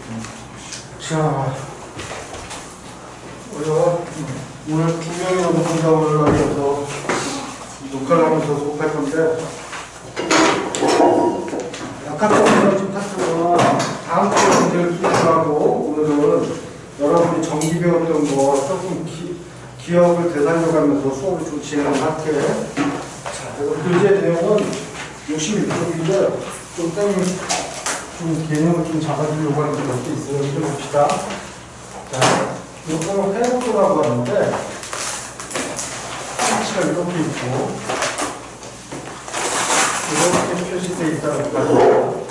자, 우리가 오늘 2명이 넘는 분석을 하면서 녹화를 하면서 수업할 건데, 아까부터 지금 파트는 다음 주에 문제를 기억하고, 오늘은 여러분이 정기 배웠던 거 조금 기억을 되살려가면서 수업을 좀 진행을 할게. 자, 그래서 교재 내용은 61쪽인데, 좀 개념을 좀 잡아주려고 하는 게 몇 개 있어요. 좀 봅시다. 자, 이거 회로도라고 하는데, 스위치가 이렇게 있고, 이렇게 표시되어 있다는 거예요.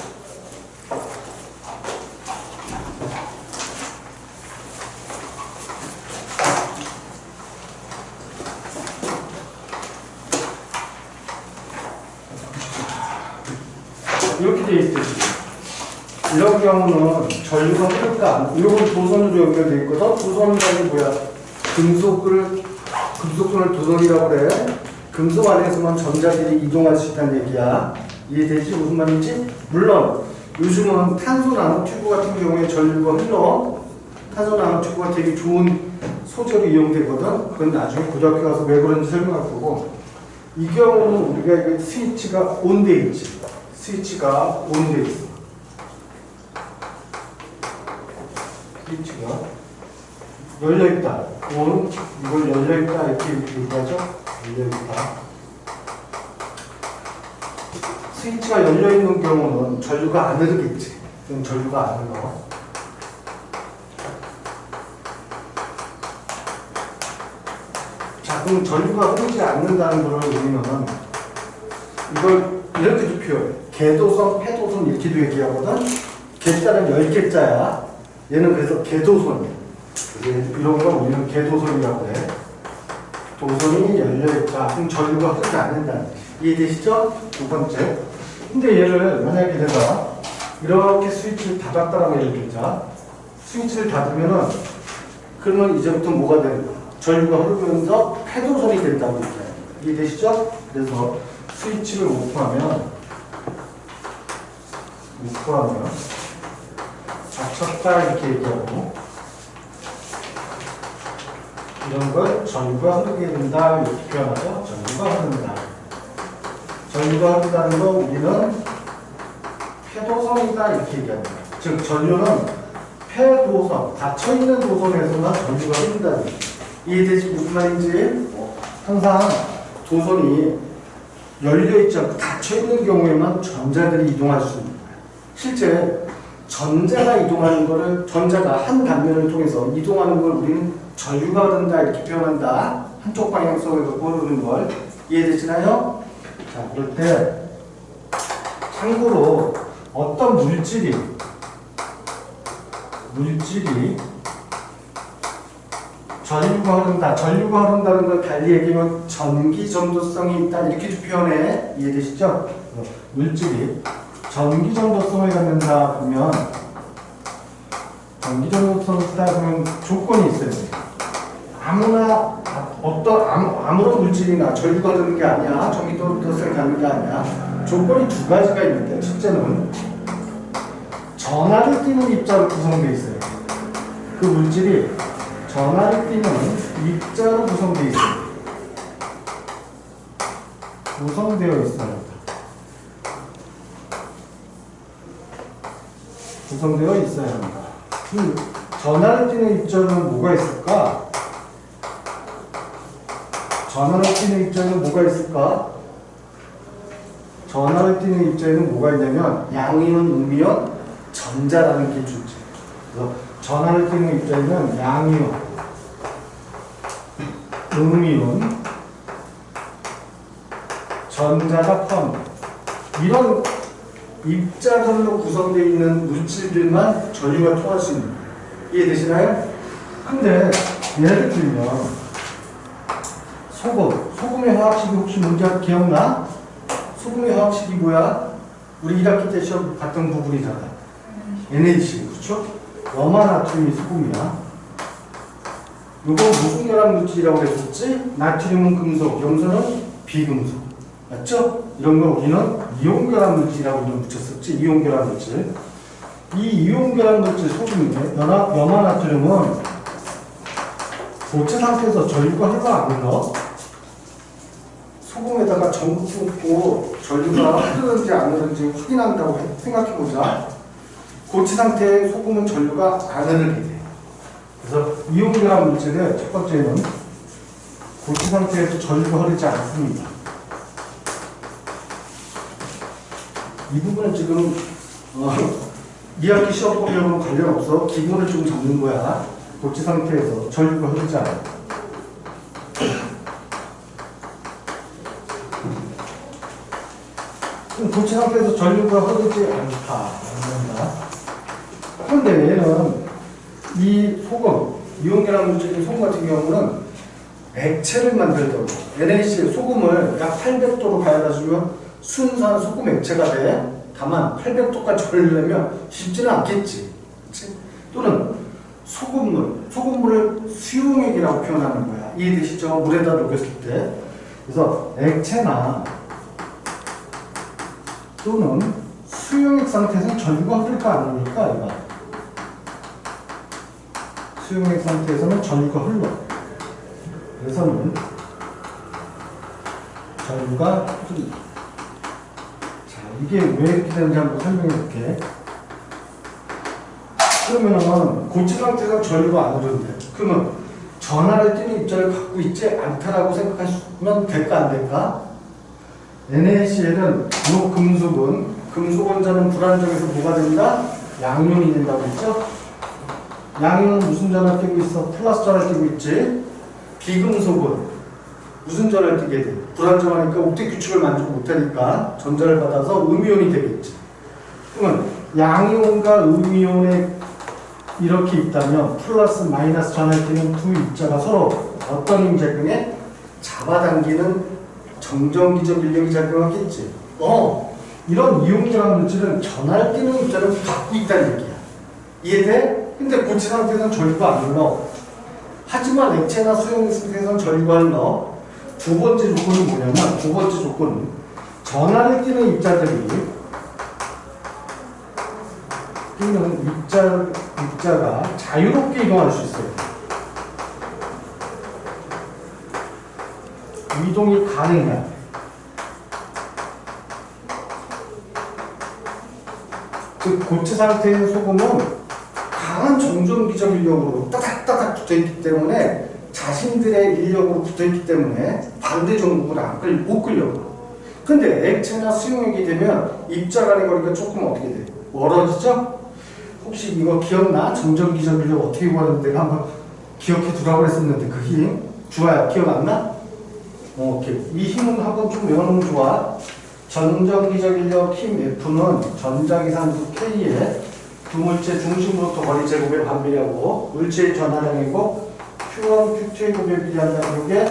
이렇게 되어 있듯이. 이런 경우는 전류가 흐를까? 이건 도선으로 연결되어 있거든. 도선이라는 게 뭐야? 금속선을 도선이라고 그래. 금속 안에서만 전자들이 이동할 수 있다는 얘기야. 이해되지? 무슨 말인지? 물론 요즘은 탄소 나노튜브 같은 경우에 전류가 흘러. 탄소 나노튜브가 되게 좋은 소재로 이용되거든. 그건 나중에 고등학교 가서 왜 그런지 설명할 거고. 이 경우는 우리가 이게 스위치가 온돼 있지. 스위치가 온돼 있어. 스위치가 열려있다. 이걸 열려있다. 이렇게 얘기하죠? 열려있다. 스위치가 열려있는 경우는 전류가 안 흐르겠지. 그럼 전류가 안 흘러. 자, 그럼 전류가 흐르지 않는다는 걸 우리는 이걸 이렇게도 표현해. 개도선, 패도선 이렇게도 얘기하거든. 개자는 10개자야. 얘는 그래서 개도선이야. 이런 걸 우리는 개도선이라고 해. 도선이 열려있다. 그럼 전류가 흐르지 않는다. 이해되시죠? 두 번째. 근데 얘를 만약에 내가 이렇게 스위치를 닫았다라고 예를 들자. 스위치를 닫으면은 그러면 이제부터 뭐가 되는 거야? 전류가 흐르면서 패도선이 된다고 얘기해요. 이해되시죠? 그래서 스위치를 오프하면 닫혔다 이렇게 얘기하고, 이런 걸 전류가 흐르게 된다 이렇게 표현하죠. 전류가 흐른다. 전류가 흐른다는 거 우리는 패도선이다 이렇게 얘기합니다. 즉 전류는 패도선, 닫혀있는 도선에서만 전류가 흐른다는 거예요. 이해되지? 무슨 말인지? 항상 도선이 열려있지 않고 닫혀있는 경우에만 전자들이 이동할 수 있는 거예요. 실제 전자가 이동하는 거를, 전자가 한 단면을 통해서 이동하는 걸 우리는 전류가 흐른다 이렇게 표현한다. 한쪽 방향성에서 흐르는 걸. 이해되시나요? 자, 그럴 때 참고로 어떤 물질이 전류가 흐른다. 전류가 흐른다는 걸 달리 얘기하면 전기 전도성이 있다 이렇게 표현해. 이해되시죠? 물질이 전기 전도성을 갖는다 그러면, 전기 전도성을 쓰다 보면 조건이 있어요. 아무나 아무런 물질이나 전류가 흐르는 게 아니야. 전기 전도성을 갖는 게 아니야. 조건이 두 가지가 있는데, 첫째는 전하를 띠는 입자로 구성되어 있어요. 그 물질이 전하를 띠는 입자로 구성되어 있어요. 구성되어 있어요. 구성되어 있어야 합니다. 전하를 띠는 입자는 뭐가 있을까? 전하를 띠는 입자는 뭐가 있을까? 전하를 띠는 입자에는 뭐가 있냐면 양이온, 음이온, 전자라는 게 존재. 그래서 전하를 띠는 입자에는 양이온, 음이온, 전자가 포함. 이런 입자들로 구성되어 있는 물질들만 전류가 통할 수 있는 거예요. 이해되시나요? 근데 예를 들면 소금의 화학식이 혹시 뭔지 기억나? 소금의 화학식이 뭐야? 우리 1학기 때 시험 봤던 부분이잖아. NaC, 그렇죠? 염화나트륨이 소금이야. 이거 무슨 결합 물질이라고 그랬었지? 나트륨은 금속, 염소는 비금속. 맞죠? 이런 거 우리는 이온결합 물질이라고 좀 붙였었지. 이온결합 물질. 이 이온결합 물질 소금인데 염화나트륨은 고체 상태에서 전류가 흘러 안 흘러? 소금에다가 전구 붓고 전류가 흐르는지 안 흐르는지 확인한다고 생각해보자. 고체 상태의 소금은 전류가 안 흐르게 돼. 그래서 이온결합 물질의 첫 번째는 고체 상태에서 전류가 흐르지 않습니다. 이 부분은 지금 2학기 시험 보려고는 관련 없어. 기본을 좀 잡는 거야. 고체 상태에서 전류가 흐르지 않아. 고체 상태에서 전류가 흐르지 않다. 그런데 얘는 이 소금, 이온결합 물질인 소금 같은 경우는 액체를 만들더라고. NaCl 소금을 약 800도로 가져다 주면 순수한 소금 액체가 돼. 다만 800도까지 걸리려면 쉽지는 않겠지. 그치? 또는 소금물을 수용액이라고 표현하는 거야. 이해되시죠? 물에다 녹였을 때. 그래서 액체나 또는 수용액 상태에서는 전류가 흐를까 안 흐를까? 이거. 수용액 상태에서는 전류가 흘러. 그래서는 전류가 흐른다. 자, 이게 왜 이렇게 되는지 한번 설명해 볼게. 그러면은 고체 상태에서 전류가 안 흐르는데, 그러면 전하를 띠는 입자를 갖고 있지 않다라고 생각하시면 될까 안 될까? NaCl은 이 금속은 금속 원자는 불안정해서 뭐가 된다? 양용이 된다고 했죠? 양용은 무슨 전하를 띠고 있어? 플러스 전하를 띠고 있지? 비금속은 무슨 전하를 띠게 돼? 불안정하니까 옥텟 규칙을 만족 못하니까 전자를 받아서 음이온이 되겠지. 그러면 양이온과 음이온에 이렇게 있다면 플러스 마이너스 전하를 띠는 두 입자가 서로 어떤 힘작용에 잡아당기는 정전기적 인력이 작용하겠지. 이런 이온결합 물질은 전하를 띠는 입자를 갖고 있다는 얘기야. 이해돼? 근데 고체 상태에서는 전류가 안 흘러. 하지만 액체나 수용 상태에서는 전류가 흘러. 두 번째 조건은 뭐냐면, 두 번째 조건은 전하를 띠는 입자들이 입자가 자유롭게 이동할 수 있어요. 이동이 가능해야 돼. 즉 고체 상태의 소금은 강한 정전기적 인력으로 따닥따닥 붙어있기 때문에 자신들의 인력으로 붙어있기 때문에 반대 전구를 못 끌려고. 근데 액체나 수용액이 되면 입자 간의 거리가 조금 어떻게 돼? 멀어지죠? 혹시 이거 기억나? 정전기적 인력 어떻게 구하는데 내가 한번 기억해 두라고 그랬었는데 그 힘? 주아야 기억 안 나? 오케이. 이 힘은 한번 좀 외워놓으면 좋아. 전전기적 인력 힘 F는 전자기산수 K에 두 물체 중심으로부터 거리 제곱에 반비례하고 물체의 전하량이고 Q1, Q2의 곱에 비례한다는 게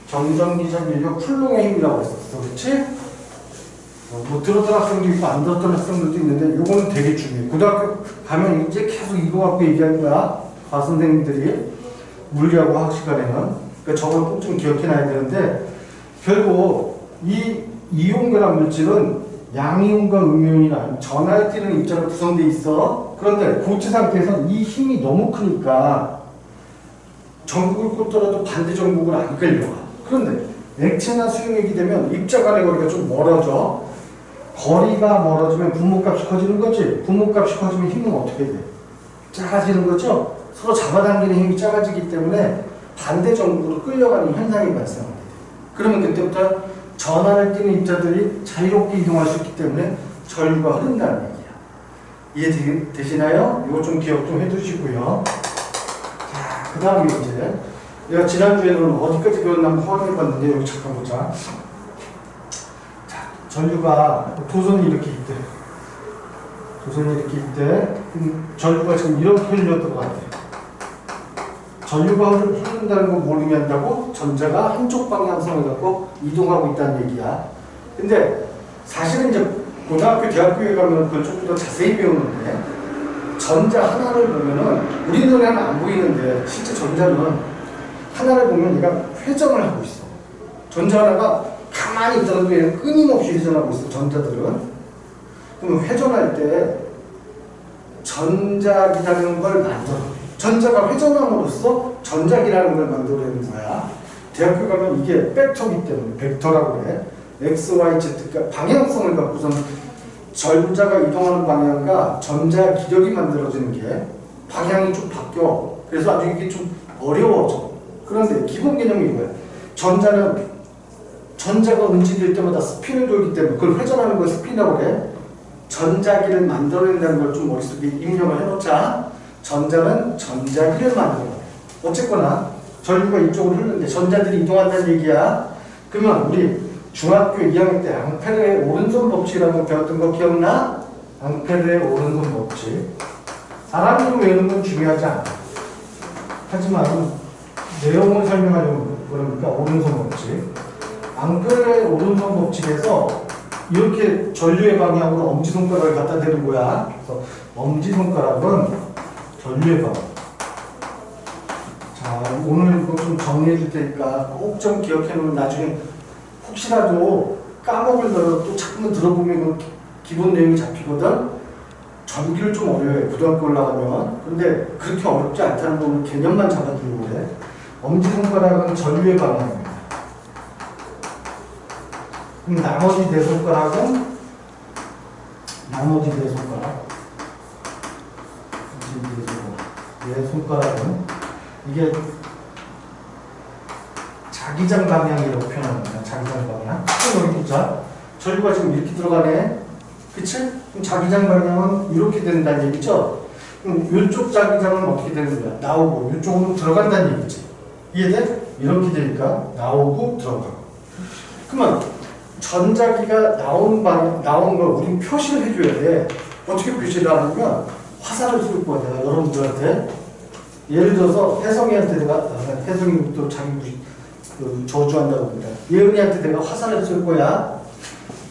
전전기적 인력 쿨롱의 힘이라고 했었어. 그렇지? 뭐 들었던 학생도 있고 안 들었던 학생들도 있는데 요거는 되게 중요해. 고등학교 가면 이제 계속 이거 갖고 얘기할 거야. 과선생님들이 물리하고 화학 시간에는. 그러니까 저걸 꼭 좀 기억해놔야 되는데 결국 이 이온결합 물질은 양이온과 음이온이나 전하를 띠는 입자로 구성되어 있어. 그런데 고체 상태에서는 이 힘이 너무 크니까 전극을 꽂더라도 반대 전극을 안 끌려가. 그런데 액체나 수용액이 되면 입자 간의 거리가 좀 멀어져. 거리가 멀어지면 분모값이 커지는 거지. 분모값이 커지면 힘은 어떻게 돼? 작아지는 거죠. 서로 잡아당기는 힘이 작아지기 때문에 반대 전극으로 끌려가는 현상이 발생합니다. 그러면 그때부터 전하를 띠는 입자들이 자유롭게 이동할 수 있기 때문에 전류가 흐른다는 얘기야. 이해되시나요? 이거 좀 기억 좀 해두시고요. 자, 그 다음에 이제 내가 지난주에는 어디까지 배웠나 한번 확인해봤는데 여기 잠깐 보자. 자, 전류가 도선이 이렇게 있대. 도선이 이렇게 있대. 전류가 지금 이렇게 흘렸던 것 같아. 전류가 흐른다는 걸 뭘 의미한다고? 전자가 한쪽 방향성을 갖고 이동하고 있다는 얘기야. 근데 사실은 이제 고등학교, 대학교에 가면 그걸 조금 더 자세히 배우는데 전자 하나를 보면은 우리 눈에는 안 보이는데 실제 전자는 하나를 보면 얘가 회전을 하고 있어. 전자 하나가 가만히 있다가도 얘는 끊임없이 회전하고 있어. 전자들은. 그러면 회전할 때 전작이라는 걸 만들어. 전자가 회전함으로써 전작이라는 걸 만들어내는 거야. 대학교 가면 이게 벡터이기 때문에 벡터라고 그래. x, y, z, 그러니까 방향성을 갖고선 전자가 이동하는 방향과 전자 기력이 만들어지는 게 방향이 좀 바뀌어. 그래서 아주 이게 좀 어려워져. 그런데 기본 개념이 이거야. 전자가 운치될 때마다 스핀을 돌기 때문에 그걸 회전하는 걸 스핀이라고 그래. 전자기를 만들어낸다는 걸 좀 머릿속에 입력을 해놓자. 전자는 전자기를 만들어. 어쨌거나 전류가 이쪽으로 흐르는데 전자들이 이동한다는 얘기야. 그러면 우리 중학교 2학년 때 앙페르의 오른손 법칙이라고 배웠던 거 기억나? 앙페르의 오른손 법칙. 사람으로 외우는 건 중요하지 않아. 하지만 내용을 설명하려면 그러니까 오른손 법칙. 앙페르의 오른손 법칙에서 이렇게 전류의 방향으로 엄지손가락을 갖다 대는 거야. 그래서 엄지손가락은 전류의 방향. 자, 오늘 이거 좀 정리해 줄 테니까 꼭 좀 기억해 놓으면 나중에 혹시라도 까먹으려고 또 자꾸만 들어보면 기본 내용이 잡히거든. 전기를 좀 어려워해, 고등학교 올라가면. 근데 그렇게 어렵지 않다는 거는 개념만 잡아주려고 그래. 엄지손가락은 전류의 방향입니다. 그럼 나머지 네 손가락은 네 손가락은 이게 자기장 방향이라고 표현합니다. 자기장 방향. 그럼 여기 보자. 전류가 지금 이렇게 들어가네. 그치? 그럼 자기장 방향은 이렇게 된다는 얘기죠? 그럼 이쪽 자기장은 어떻게 되는 거야? 나오고 이쪽으로 들어간다는 얘기지. 이해돼? 이렇게 되니까 나오고 들어가고. 그러면 전자기가 나온 걸 우린 표시를 해줘야 돼. 어떻게 표시를 하냐면 화살을 쏠 거야. 내가 여러분들한테. 예를 들어서 혜성이한테 혜성이 또 자기 저주한다고 합니다. 예은이한테 내가 화살을 쏠 거야.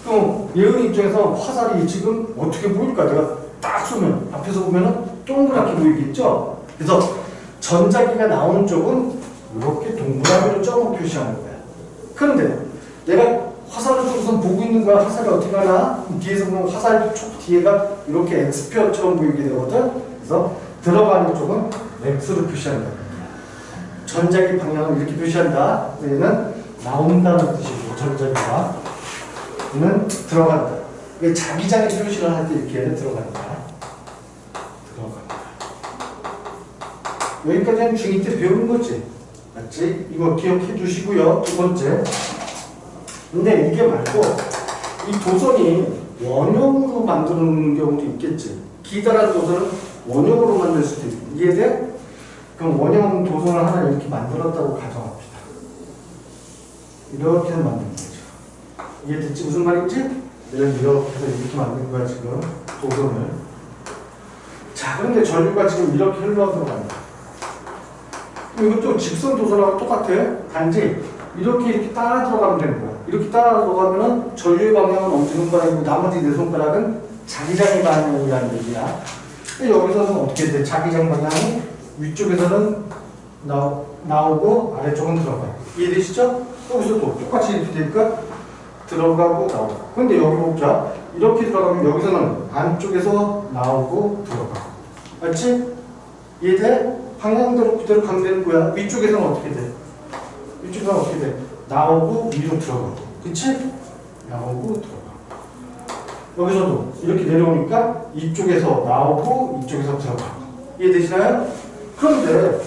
그럼 예은이 입장에서 화살이 지금 어떻게 보일까? 내가 딱 쏘면 앞에서 보면은 동그랗게 보이겠죠? 그래서 전자기가 나오는 쪽은 이렇게 동그라미로 점으로 표시하는 거야. 그런데 내가 화살을 쏘고서 보고 있는 거야. 화살이 어떻게 가나? 뒤에서 보면 화살 쪽 뒤에가 이렇게 X표처럼 보이게 되거든. 그래서 들어가는 쪽은 X로 표시한다. 전자기 방향을 이렇게 표시한다. 얘는 나온다는 뜻이고 전자기가 얘는 들어간다. 이게 자기장의 표시를 할 때 이렇게 들어간다. 여기까지는 중2 때 배운 거지. 맞지? 이거 기억해 두시고요. 두 번째. 근데 이게 말고 이 도선이 원형으로 만드는 경우도 있겠지. 기다란 도선은 원형으로 만들 수도 있고. 이해돼? 그럼 원형 도선을 하나 이렇게 만들었다고 가정합시다. 이렇게 만든 거죠. 이해됐지? 무슨 말인지? 내가 이렇게 해서 이렇게 만든 거야 지금 도선을. 자, 그런데 전류가 지금 이렇게 흘러서 간다. 이것도 직선 도선하고 똑같아. 단지 이렇게 따라 들어가면 되는 거야. 이렇게 따라 들어가면은 전류의 방향은 엄지손가락이고 나머지 네 손가락은 자기장의 방향이라는 얘기야. 여기서는 어떻게 돼? 자기장 방향이 위쪽에서는 나오고 아래쪽은 들어가요. 이해되시죠? 여기서도 똑같이 이렇게 되니까 들어가고 나오고. 근데 여기 보자. 이렇게 들어가면 여기서는 안쪽에서 나오고 들어가고. 맞지? 이해돼? 방향대로 그대로 가면 되는 거야. 위쪽에서는 어떻게 돼? 위쪽에서는 어떻게 돼? 나오고 위로 들어가고. 그치? 나오고 들어가고. 여기서도 이렇게 내려오니까 이쪽에서 나오고 이쪽에서 들어가고. 이해되시나요? 그런데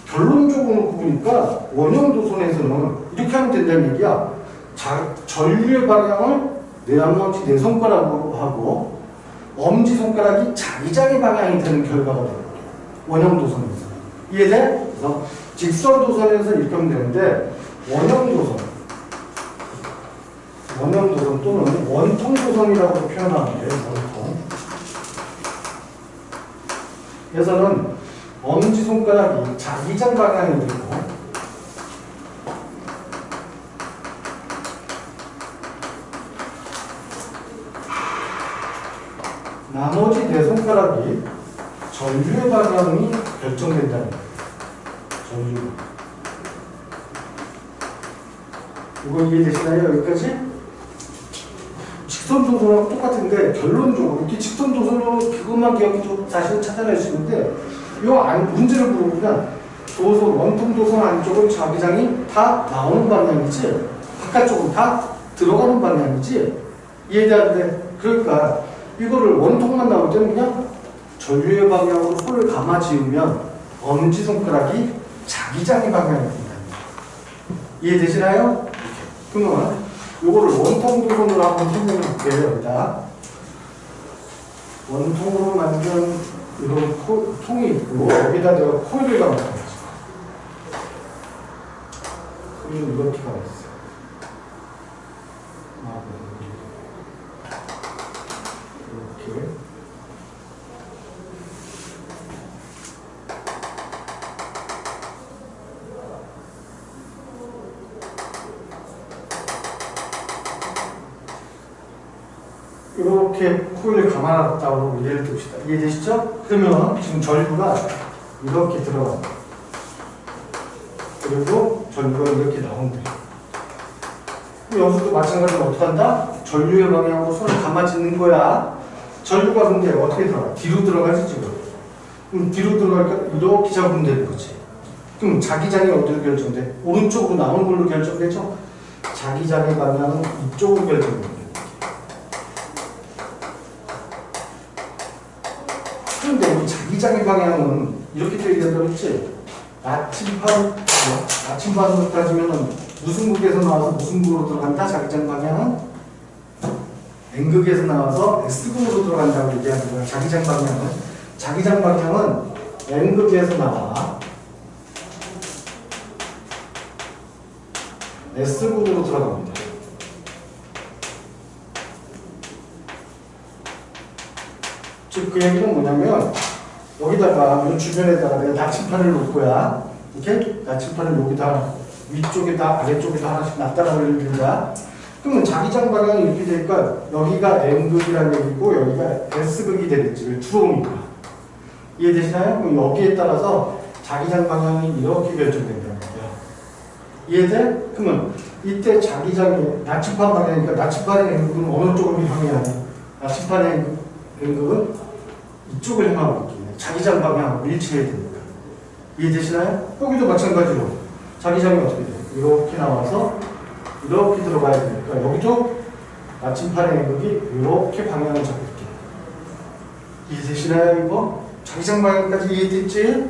결론적으로 보니까 원형 도선에서는 이렇게 하면 된다는 얘기야. 전류의 방향을 나머지 네 손가락으로 하고 엄지손가락이 자기장의 방향이 되는 결과가 돼요. 원형 도선에서. 이해돼? 그래서 직선 도선에서 이렇게 하면 되는데 원형 도선 또는 원통 도선이라고 표현하면 돼요. 원통. 그래서는 엄지손가락이 자기장 방향이 되고 나머지 네 손가락이 전류의 방향이 결정된다는 거예요. 전류. 이거 이해되시나요? 여기까지? 직선 도선하고 똑같은데 결론적으로 이렇게 직선 도선으로 그것만 기억해도 사실은 찾아낼 수 있는데 문제를 물어보면 도선, 원통 도선 안쪽은 자기장이 다 나오는 방향이지 바깥쪽은 다 들어가는 방향이지 이해되는데 그러니까 이거를 원통만 나올 때는 그냥 전류의 방향으로 손을 감아 지으면 엄지손가락이 자기장의 방향이 된다. 이해되시나요? 그러면 이거를 원통 도선으로 한번 설명해 볼게요. 여기다 원통으로 만든 이런 통이 있고 여기다 내가 코일을 감아놨어요. 코일은 이렇게 감았어요. 이렇게 이렇게 코일을 감아놨다고 예를 듭시다. 이해되시죠? 그러면 지금 전류가 이렇게 들어갑니다. 그리고 전류가 이렇게 나온다. 여기서도 마찬가지로 어떻게 한다? 전류의 방향으로 손을 감아짓는 거야. 전류가 근데 어떻게 들어가? 뒤로 들어가지 지금. 그럼 뒤로 들어가니까 이렇게 잡으면 되는 거지. 그럼 자기장이 어디로 결정돼? 오른쪽으로 나오는 걸로 결정되죠? 자기장의 방향은 이쪽으로 결정됩니다. 그런데 우리 자기장의 방향은 이렇게 되어야 된다고 했지? 나침반으로 따지면 무슨 극에서 나와서 무슨 극으로 들어간다? 자기장 방향은 N극에서 나와서 S극으로 들어간다고 얘기하는 거야. 자기장 방향은 N극에서 나와 S극으로 들어갑니다. 즉 그 얘기는 뭐냐면 여기다가 이 주변에다가 내가 나침판을 놓을 거야. 이렇게 나침판을 여기다 위쪽에다 아래쪽에다 하나씩 놨다라고 예를 들자. 그러면 자기장 방향이 이렇게 되니까 여기가 N극이라는 얘기고 여기가 S극이 되겠지. 들어오니까. 이해되시나요? 그럼 여기에 따라서 자기장 방향이 이렇게 결정된다는 거예요. 이해돼? 그러면 이때 자기장이 나침판 방향이니까 나침판의 N극은 어느 쪽으로 향해야 돼? 나침판의 N극은 이쪽을 향하고 있기 때문에 자기장 방향하고 일치해야 됩니다. 이해되시나요? 여기도 마찬가지로 자기장이 어떻게 돼요? 이렇게 나와서 이렇게 들어가야 되니까 여기도 나침판의 N극이 이렇게 방향을 잡고 있게. 이해되시나요? 이거? 자기장 방향까지 이해됐지?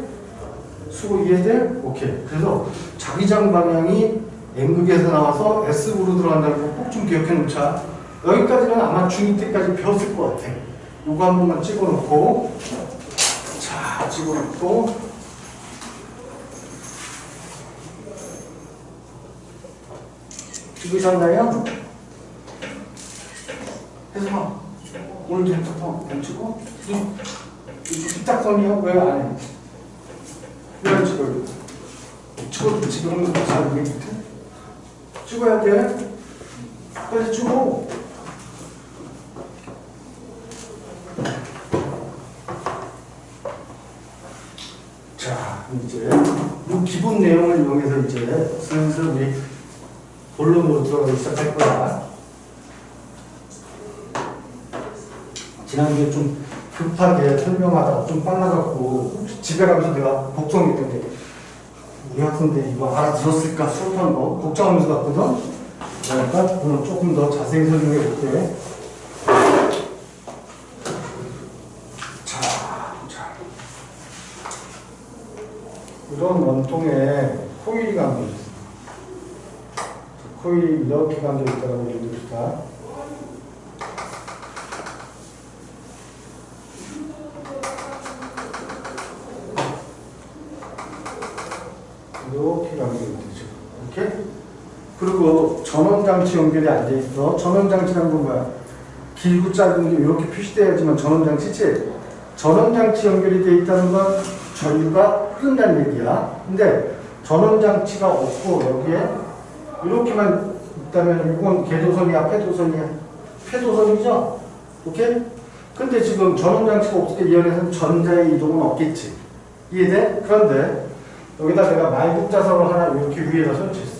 수고 이해돼? 오케이. 그래서 자기장 방향이 N극에서 나와서 S극으로 들어간다는 거 꼭 좀 기억해 놓자. 여기까지는 아마 중2 때까지 배웠을 것 같아. 요거 한 번만 찍어놓고, 자, 찍어놓고, 찍으셨나요? 해서 오늘도 핸드폰 안 찍어? 이거 뒷딱선이요? 왜 안 해? 왜 안 찍어요? 찍어도 지금 잘 모르겠지? 찍어야 돼. 빨리 찍어. 자, 이제 이 기본 내용을 이용해서 이제 슬슬 우리 본론으로 들어가기 시작할 거야. 지난주에 좀 급하게 설명하다가 좀 빨라갖고 집에 가면서 내가 걱정했던데 우리 학생들이 이거 알아들었을까 수업한 거 걱정하면서 갔거든. 그러니까 오늘 조금 더 자세히 설명해 볼게. 자, 이런 원통에 코일이 감겨 있어. 코일이 이렇게 감겨 있다고 예를 듭시다. 이렇게 감겨 있죠. 이렇게. 그리고 전원장치 연결이 안 돼 있어. 전원장치라는 건 뭐야? 길고 짧은 게 이렇게 표시되어야지만 전원장치지. 전원장치 연결이 돼 있다는 건 전류가 흐른다는 얘기야. 근데 전원장치가 없고 여기에 이렇게만 있다면 이건 개도선이야, 폐도선이야? 폐도선이죠? 오케이? 근데 지금 전원장치가 없을 때 이 안에서는 전자의 이동은 없겠지. 이해돼? 그런데 여기다 내가 말국자석을 하나 이렇게 위에다 설치했어.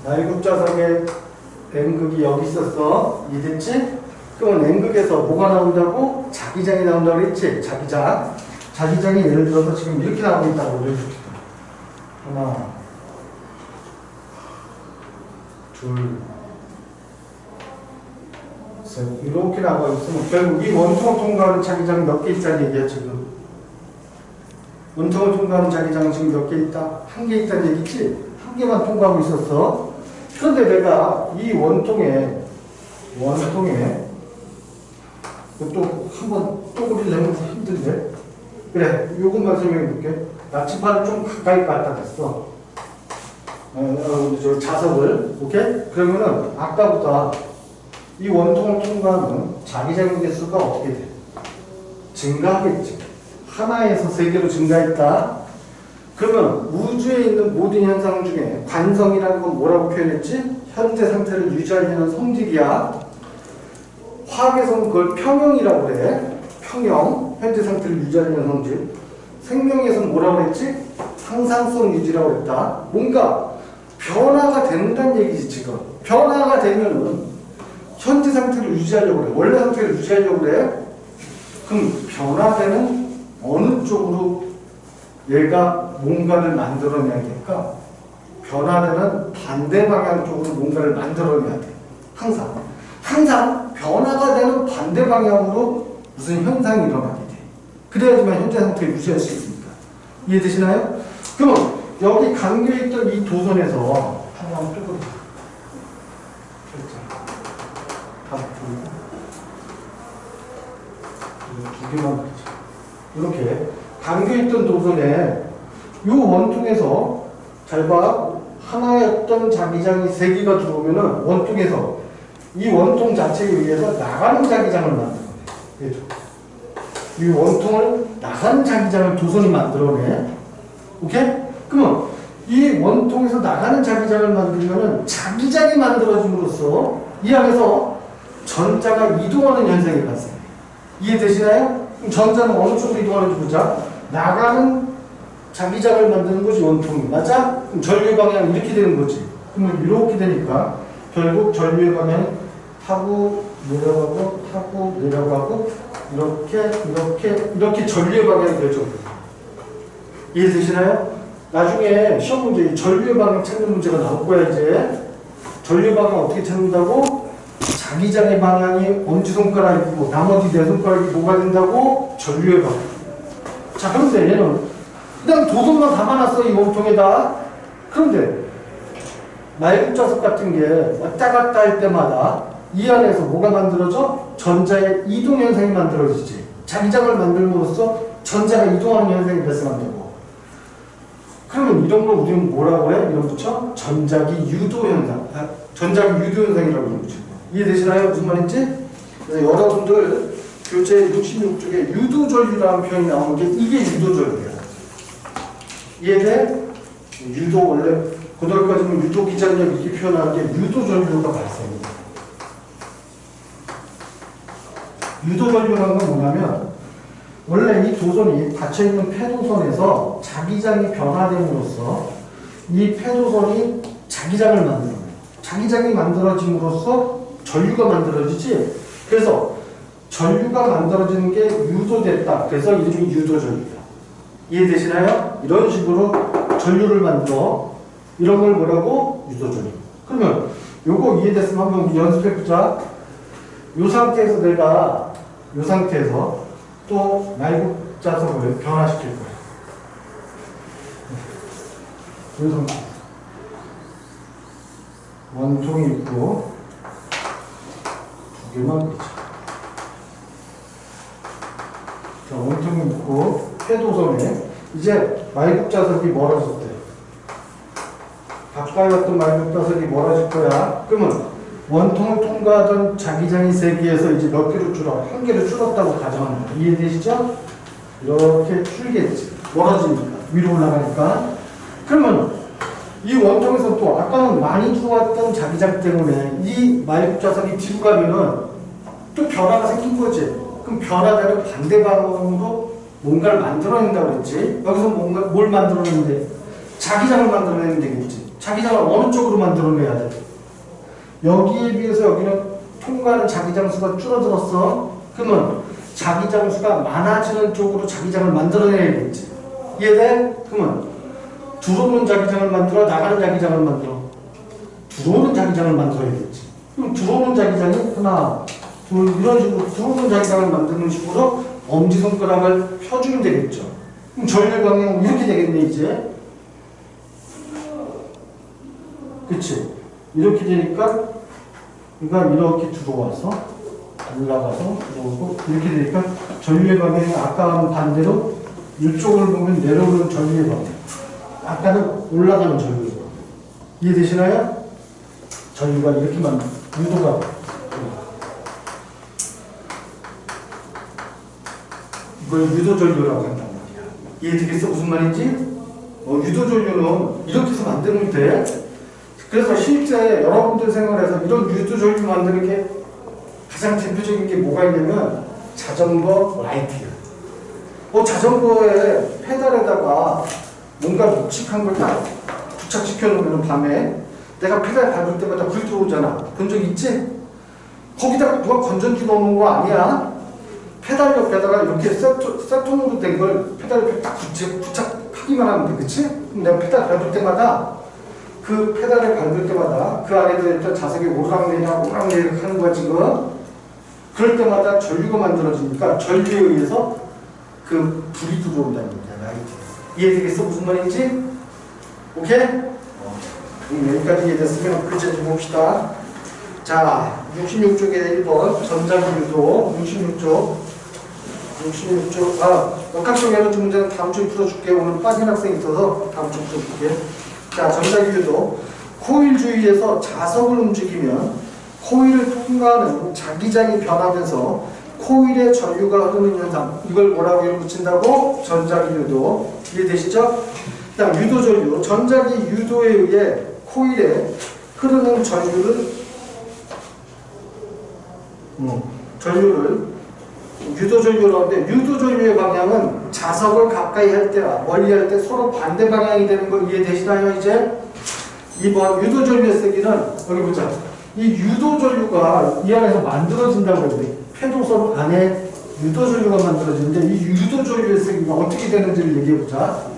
말국자석에 N극이 여기 있었어. 이해됐지? 그러면 N극에서 뭐가 나온다고? 자기장이 나온다고 그랬지? 자기장. 자기장이 예를 들어서 지금 이렇게 나오고 있다고 그래줄게. 하나, 둘, 셋. 이렇게 나가고 있으면 결국 이 원통을 통과하는 자기장이 몇 개 있다는 얘기야, 지금. 원통을 통과하는 자기장은 지금 몇 개 있다? 한 개 있다는 얘기지? 한 개만 통과하고 있었어. 그런데 내가 이 원통에 또 한번 쪼그리 내면 힘든데? 그래, 요것만 설명해 볼게. 나침반을 좀 가까이 갖다 댔어. 저 자석을. 오케이? 그러면은 아까보다 이 원통을 통과하는 자기장의 개수가 어떻게 돼? 증가하겠지. 하나에서 세 개로 증가했다. 그러면 우주에 있는 모든 현상 중에 관성이라는 건 뭐라고 표현했지? 현재 상태를 유지하려는 성질이야. 화학에서는 그걸 평형이라고 그래. 평형, 현재 상태를 유지하려는 성질. 생명에서는 뭐라고 그랬지? 상상성 유지라고 그랬다. 뭔가 변화가 된다는 얘기지 지금. 변화가 되면은 현재 상태를 유지하려고 그래. 원래 상태를 유지하려고 그래. 그럼 변화되는 어느 쪽으로 얘가 뭔가를 만들어내야 될까? 변화되는 반대 방향 쪽으로 뭔가를 만들어내야 돼. 항상 변화가 되는 반대 방향으로 무슨 현상이 일어나게 돼. 그래야지만 현재 상태를 유지할 수 있습니다. 이해되시나요? 그럼 여기 감겨있던 이 도선에서 한번 뜯어 두 개만 그리자. 이렇게 감겨있던 도선에 이 원통에서 잘 봐. 하나였던 자기장이 세 개가 들어오면은 원통에서 이 원통 자체에 의해서 나가는 자기장을 만들어내. 이 원통을 나가는 자기장을 도선이 만들어내. 오케이? 그러면 이 원통에서 나가는 자기장을 만들면은 자기장이 만들어짐으로써 이 안에서 전자가 이동하는 현상이 발생해. 이해되시나요? 그럼 전자는 어느 쪽으로 이동하는지 보자. 나가는 자기장을 만드는 것이 원통이 맞아? 그럼 전류의 방향이 이렇게 되는 거지. 그러면 이렇게 되니까 결국 전류의 방향이 타고 내려가고 이렇게 전류의 방향이 되죠. 이해되시나요? 나중에 시험 문제 전류의 방향 찾는 문제가 나올 거야 이제. 전류의 방향 어떻게 찾는다고? 자기장의 방향이 엄지손가락이고 나머지 네 손가락이 뭐가 된다고? 전류의 방향. 자, 그런데 얘는 그냥 도선만 담아놨어 이 원통에다. 그런데 말국자석 같은 게 왔다 갔다 할 때마다 이 안에서 뭐가 만들어져? 전자의 이동 현상이 만들어지지. 자기장을 만들므로써 전자가 이동하는 현상이 발생한다고. 그러면 이런 걸 우리는 뭐라고 해? 이런 붙여? 전자기 유도 현상. 전자기 유도 현상이라고 부르죠. 이해되시나요? 무슨 말인지? 그래서 여러분들 교재 66쪽에 유도전류라는 표현이 나오는 게 이게 유도전류야. 이해돼? 유도 원래 고등학교까지는 유도 기장력 이렇게 표현하는 게 유도전류가 발생해. 유도전류라는 건 뭐냐면 원래 이 도선이 닫혀있는 폐도선에서 자기장이 변화됨으로써 이 폐도선이 자기장을 만들어요. 자기장이 만들어짐으로써 전류가 만들어지지. 그래서 전류가 만들어지는 게 유도됐다. 그래서 이름이 유도전류다. 이해되시나요? 이런 식으로 전류를 만들어. 이런 걸 뭐라고? 유도전류. 그러면 요거 이해됐으면 한번 연습해보자. 요 상태에서 내가 요 상태에서 또 말국자석을 변화시킬 거예요. 요 상태. 원통이 있고 두 개만 그리자. 자, 원통이 있고 폐도선에 이제 말국자석이 멀어졌대. 가까이 왔던 말국자석이 멀어질 거야. 그러면 원통을 통과하던 자기장이 3개에서 이제 몇 개로 줄어? 1개로 줄었다고 가정합니다. 이해되시죠? 이렇게 줄겠지. 멀어지니까. 위로 올라가니까. 그러면 이 원통에서 또 아까는 많이 들어왔던 자기장 때문에 이 말국자석이 뒤로 가면은 또 변화가 생긴 거지. 그럼 변화되는 반대 방향으로 뭔가를 만들어낸다고 그랬지. 여기서 뭘 만들어내는데? 자기장을 만들어내면 되겠지. 자기장을 어느 쪽으로 만들어내야 돼? 여기에 비해서 여기는 통과하는 자기장수가 줄어들었어. 그러면 자기장수가 많아지는 쪽으로 자기장을 만들어내야겠지. 이해돼? 그러면 들어오는 자기장을 만들어, 나가는 자기장을 만들어. 들어오는 자기장을 만들어야겠지. 그럼 들어오는 자기장이 하나, 둘, 이런 식으로 들어오는 자기장을 만드는 식으로 엄지손가락을 펴주면 되겠죠. 그럼 전류 방향은 이렇게 되겠네, 이제. 그치? 이렇게 되니까, 그러니까 이렇게 들어와서, 올라가서, 들어오고, 이렇게 되니까 전류의 방향이 아까와는 반대로 이쪽을 보면 내려오는 전류의 방향. 아까는 올라가는 전류의 방향. 이해되시나요? 전류가 이렇게만 유도가 이걸 유도전류라고 한단 말이야. 이해되겠어? 무슨 말인지? 유도전류는 이렇게 해서 만들면 돼. 그래서 실제 여러분들 생활에서 이런 유도전류 만드는 게 가장 대표적인 게 뭐가 있냐면 자전거 라이트야. 자전거의 페달에다가 뭔가 묵직한 걸 딱 부착시켜 놓으면 밤에 내가 페달 밟을 때마다 불 들어오잖아. 본 적 있지? 거기다가 누가 건전지 넣는 거 아니야? 페달 옆에다가 이렇게 세통으로 된 걸 페달 옆에 딱 부착하기만 하면 돼. 그치? 그럼 내가 페달 밟을 때마다 그 페달을 밟을 때마다 그 안에 들어있던 자석이 오르락내리락 오르락내리락 하는 거야 지금. 그럴 때마다 전류가 만들어지니까 전류에 의해서 그 불이 들어온다는 거야. 라이트. 이해되겠어? 무슨 말인지? 오케이? 여기까지 이해됐으면 글자 좀 봅시다. 자, 66쪽에 1번 전자기유도 66쪽 역학적 에너지 문제는 다음 주에 풀어줄게. 오늘 빠진 학생이 있어서 다음 주에 풀어줄게. 자, 전자기유도 코일 주위에서 자석을 움직이면 코일을 통과하는 자기장이 변하면서 코일에 전류가 흐르는 현상, 이걸 뭐라고 이름 붙인다고? 전자기유도. 이해되시죠? 그 다음 유도전류, 전자기 유도에 의해 코일에 흐르는 유도전류라고 하는데, 유도전류의 방향은 자석을 가까이 할 때와 멀리 할 때 서로 반대 방향이 되는 거 이해되시나요? 이제 2번 유도전류의 세기는 여기 보자. 이 유도전류가 이 안에서 만들어진다고 했는데 폐도선 안에 유도전류가 만들어지는데 이 유도전류의 세기가 어떻게 되는지를 얘기해보자.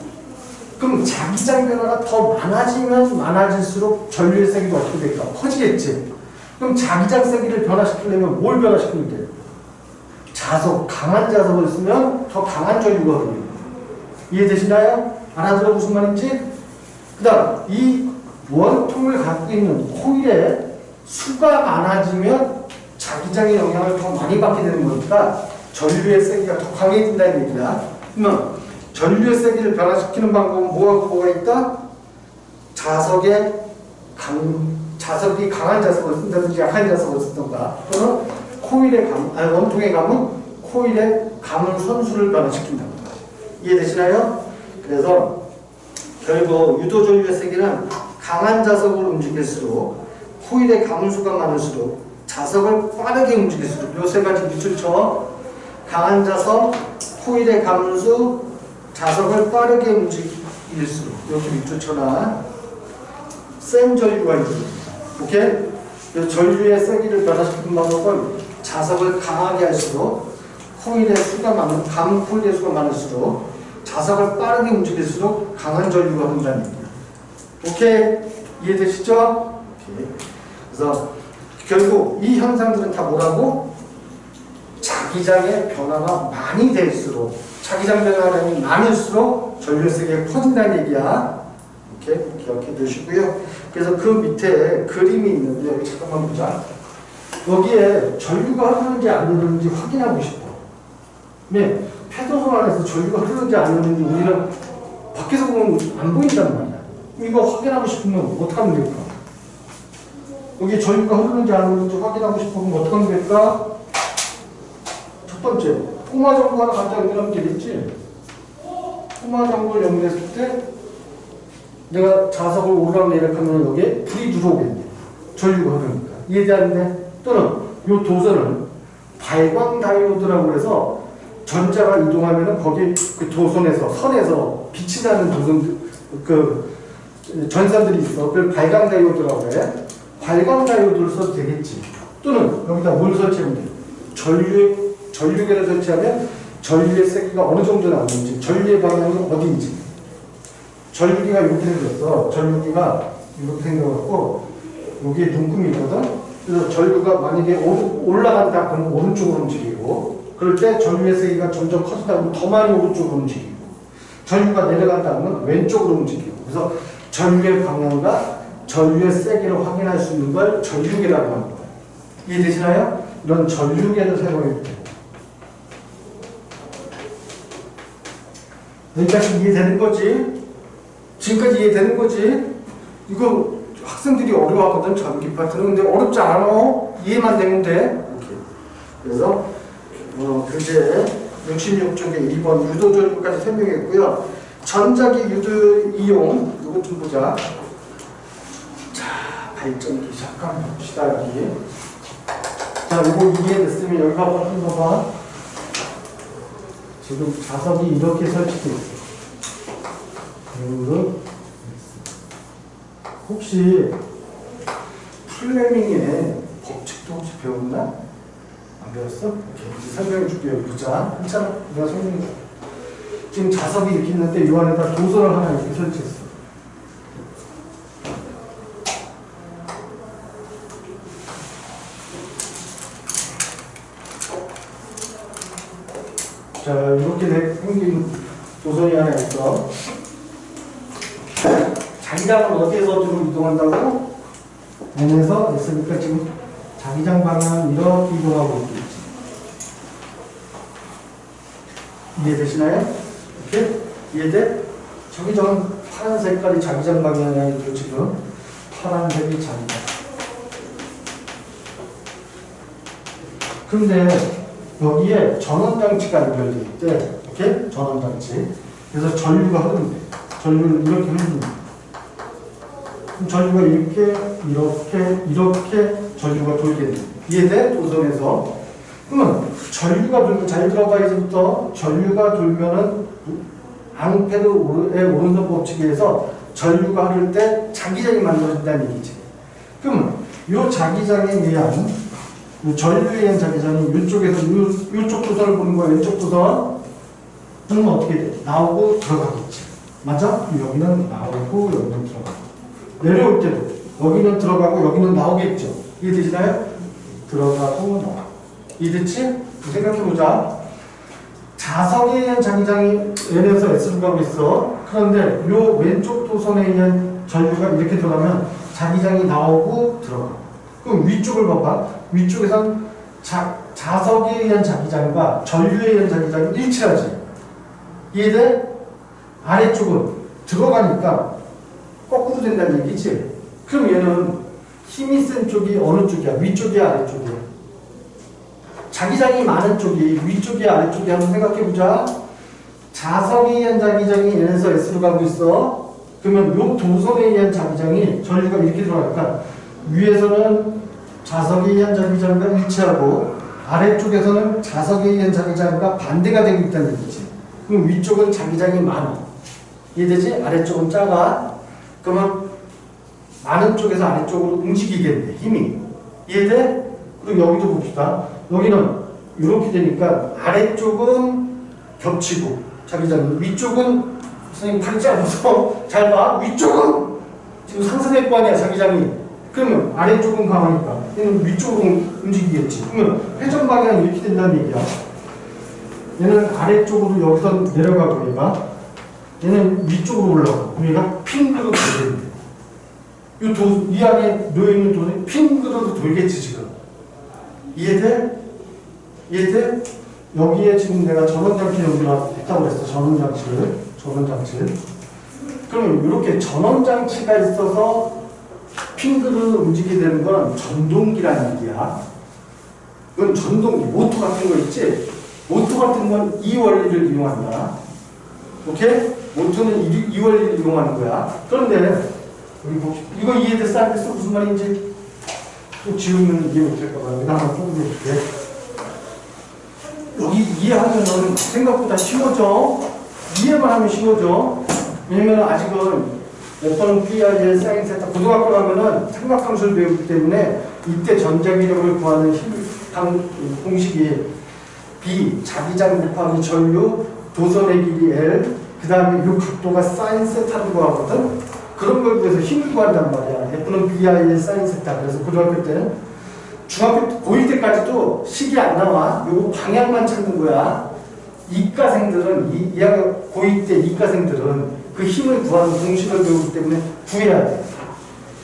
그럼 자기장 변화가 더 많아지면 많아질수록 전류의 세기가 어떻게 될까? 커지겠지. 그럼 자기장 세기를 변화시키려면 뭘 변화시키면 돼? 자석, 강한 자석을 쓰면 더 강한 전류가 흐릅니다. 이해되시나요? 알아들어 무슨 말인지? 그 다음 이 원통을 갖고 있는 코일에 수가 많아지면 자기장의 영향을 더 많이 받게 되는 거니까 전류의 세기가 더 강해진다는 얘기야. 그러면 전류의 세기를 변화시키는 방법은 뭐가 있다? 자석이 강한 자석을 쓴다든지 약한 자석을 쓰던가, 또는 원통의 감은 코일의 감은 선수를 변화시킨다. 이해되시나요? 그래서 결국 유도전류의 세기는 강한 자석을 움직일수록 코일의 감수가 많을수록 자석을 빠르게 움직일수록 요 세 가지 밑줄 쳐. 강한 자석, 코일의 감수, 자석을 빠르게 움직일수록 이렇게 밑줄 쳐놔. 센 전류가 있습니다. 오케이? 전류의 세기를 변화시키는 방법은 자석을 강하게 할수록 코일의 수가 감 코일의 수가 많을수록 자석을 빠르게 움직일수록 강한 전류가 흐른다는 얘기야. 오케이? 이해되시죠? 오케이. 그래서 결국 이 현상들은 다 뭐라고? 자기장의 변화가 많이 될수록, 자기장 변화량이 많을수록 전류의 세기가 커진다는 얘기야. 오케이? 기억해 두시고요. 그래서 그 밑에 그림이 있는데 여기 잠깐만 보자. 여기에 전류가 흐르는지 안 흐르는지 확인하고 싶어. 네, 폐도선 안에서 전류가 흐르는지 안 흐르는지 우리는 밖에서 보면 안 보인단 말이야. 이거 확인하고 싶으면 어떻게 하면 될까? 여기 전류가 흐르는지 안 흐르는지 확인하고 싶으면 어떻게 하면 될까? 첫 번째, 포마전구 하나 갖다 연결하면 되겠지? 포마전구를 연결했을 때 내가 자석을 오르락내리락 하면 여기에 불이 들어오겠네. 전류가 흐르니까. 이해되는데? 또는 이 도선은 발광 다이오드라고 해서 전자가 이동하면은 거기 그 도선에서, 선에서 빛이 나는 도선, 전선들이 있어. 그걸 발광 다이오드라고 해. 발광 다이오드를 써도 되겠지. 또는 여기다 뭘 설치하면 돼? 전류계를 설치하면 전류의 세기가 어느 정도 나오는지, 전류의 방향은 어디인지. 전류기가 이렇게 생겼어. 전류기가 이렇게 생겨갖고 여기에 눈금이 있거든. 그래서 전류가 만약에 올라간다 그러면 오른쪽으로 움직이고, 그럴 때 전류의 세기가 점점 커지다 보면 더 많이 오른쪽으로 움직이고, 전류가 내려간다 그러면 왼쪽으로 움직이고. 그래서 전류의 방향과 전류의 세기를 확인할 수 있는 걸 전류계라고 하는 거예요. 이해되시나요? 이런 전류계를 사용해도 돼요. 여기까지 이해되는 거지? 지금까지 이해되는 거지? 이거 학생들이 어려워하거든, 전기 파트는. 근데 어렵지 않아. 이해만 되면 돼. 이렇게. 그래서 교재 66쪽에 2번 유도전류까지 설명했고요. 전자기 유도 이용, 이거 좀 보자. 자, 발전기 잠깐 봅시다. 여기. 자, 이거 이해됐으면 여기 봐봐. 좀 봐봐. 지금 자석이 이렇게 설치되어 있어. 혹시 플레밍의 법칙도 혹시 배웠나? 안 배웠어? 오케이. 설명해 줄게요. 보자. 괜찮아? 내가 설명해 줄게. 지금 자석이 이렇게 있는데 이 안에다 도서를 하나 이렇게 설치했어. 자, 이렇게 생긴 도선이 하나 있어. 자기장은 어디에서 어디로 이동한다고? N에서 S니까 지금 자기장 방향은 이렇게 이동하고 있겠지. 이해되시나요? 이렇게? 이해돼? 저기 저 파란 색깔이 자기장 방향이 아니고 지금 파란색이 자기장. 근데 여기에 전원장치가 연결되어 있대. 이렇게? 전원장치. 그래서 전류가 흐른대. 전류를 이렇게 흐른대. 그럼 전류가 이렇게 전류가 돌겠네. 이해돼? 도선에서. 그러면 전류가 돌면, 잘 들어봐, 이제부터. 전류가 돌면은 앙페르의 오른손 법칙에 의해서 전류가 흐를 때 자기장이 만들어진다는 얘기지. 그러면 이 자기장에 의한, 전류에 의한 자기장이 이쪽에서 이쪽 도선을 보는 거야. 왼쪽 도선. 그러면 어떻게 돼? 나오고 들어가겠지. 맞아? 여기는 나오고 여기는 들어가고. 내려올 때도 여기는 들어가고 여기는 나오겠죠. 이해되시나요? 들어가고 나오고. 이해됐지? 생각해보자. 자석에 의한 자기장이 N에서 S로 가고 있어. 그런데 요 왼쪽 도선에 의한 전류가 이렇게 들어가면 자기장이 나오고 들어가. 그럼 위쪽을 봐봐. 위쪽에선 자석에 의한 자기장과 전류에 의한 자기장이 일치하지. 이해돼? 아래쪽은 들어가니까 거꾸로 된다는 얘기지. 그럼 얘는 힘이 센 쪽이 어느 쪽이야? 위쪽이야? 아래쪽이야? 자기장이 많은 쪽이 위쪽이야? 아래쪽이야? 한번 생각해보자. 자석에 의한 자기장이 N에서 S로 가고 있어. 그러면 요 도선에 의한 자기장이 전류가 이렇게 들어가니까 위에서는 자석에 의한 자기장과 일치하고 아래쪽에서는 자석에 의한 자기장과 반대가 되고 있다는 얘기지. 그럼 위쪽은 자기장이 많아. 이해되지? 아래쪽은 작아. 그러면 많은 쪽에서 아래쪽으로 움직이겠네, 힘이. 이해돼? 그리고 여기도 봅시다. 여기는 이렇게 되니까 아래쪽은 겹치고 자기장, 위쪽은 선생님 팔이 짧아서 잘 봐. 위쪽은 지금 상승할 거 아니야, 자기장이. 그러면 아래쪽은 강하니까 얘는 위쪽으로 움직이겠지. 그러면 회전 방향이 이렇게 된다는 얘기야. 얘는 아래쪽으로 여기서 내려가고 얘는 위쪽으로 올라가고 얘가 핑크로 돌겠는데 이 안에 놓여있는 돈이 핑크로 돌겠지 지금. 이해돼? 이해돼? 여기에 지금 내가 전원장치 연결했다고 그랬어. 전원장치를. 그러면 이렇게 전원장치가 있어서 핑크를 움직이게 되는 건 전동기라는 얘기야. 이건 전동기, 모터 같은 거 있지? 모터 같은 건 이 원리를 이용한다. 오케이? 모터는 이 원리를 이용하는 거야. 그런데 여기 봅시다. 이거 이해됐어? 안 됐어? 무슨 말인지? 또 지우면 이해 못할까봐 여기다 한번 써볼게. 여기 이해하면은 생각보다 쉬워져. 이해만 하면 쉬워져. 왜냐면 아직은 F는 PI의 사인 세타. 고등학교 가면은 삼각함수를 배우기 때문에 이때 전자기력을 구하는 공식이 B, 자기장 곱하기 전류, 도선의 길이 L, 그 다음에 이 각도가 사인 세타로 구하거든. 그런 걸 구해서 힘을 구한단 말이야. F는 BI의 사인 세타. 그래서 고등학교 때는 중학교 고1 때까지도 식이 안 나와. 요 방향만 찾는 거야. 이과생들은 고2 때 이과생들은 그 힘을 구하는 공식을 배우기 때문에 구해야 돼.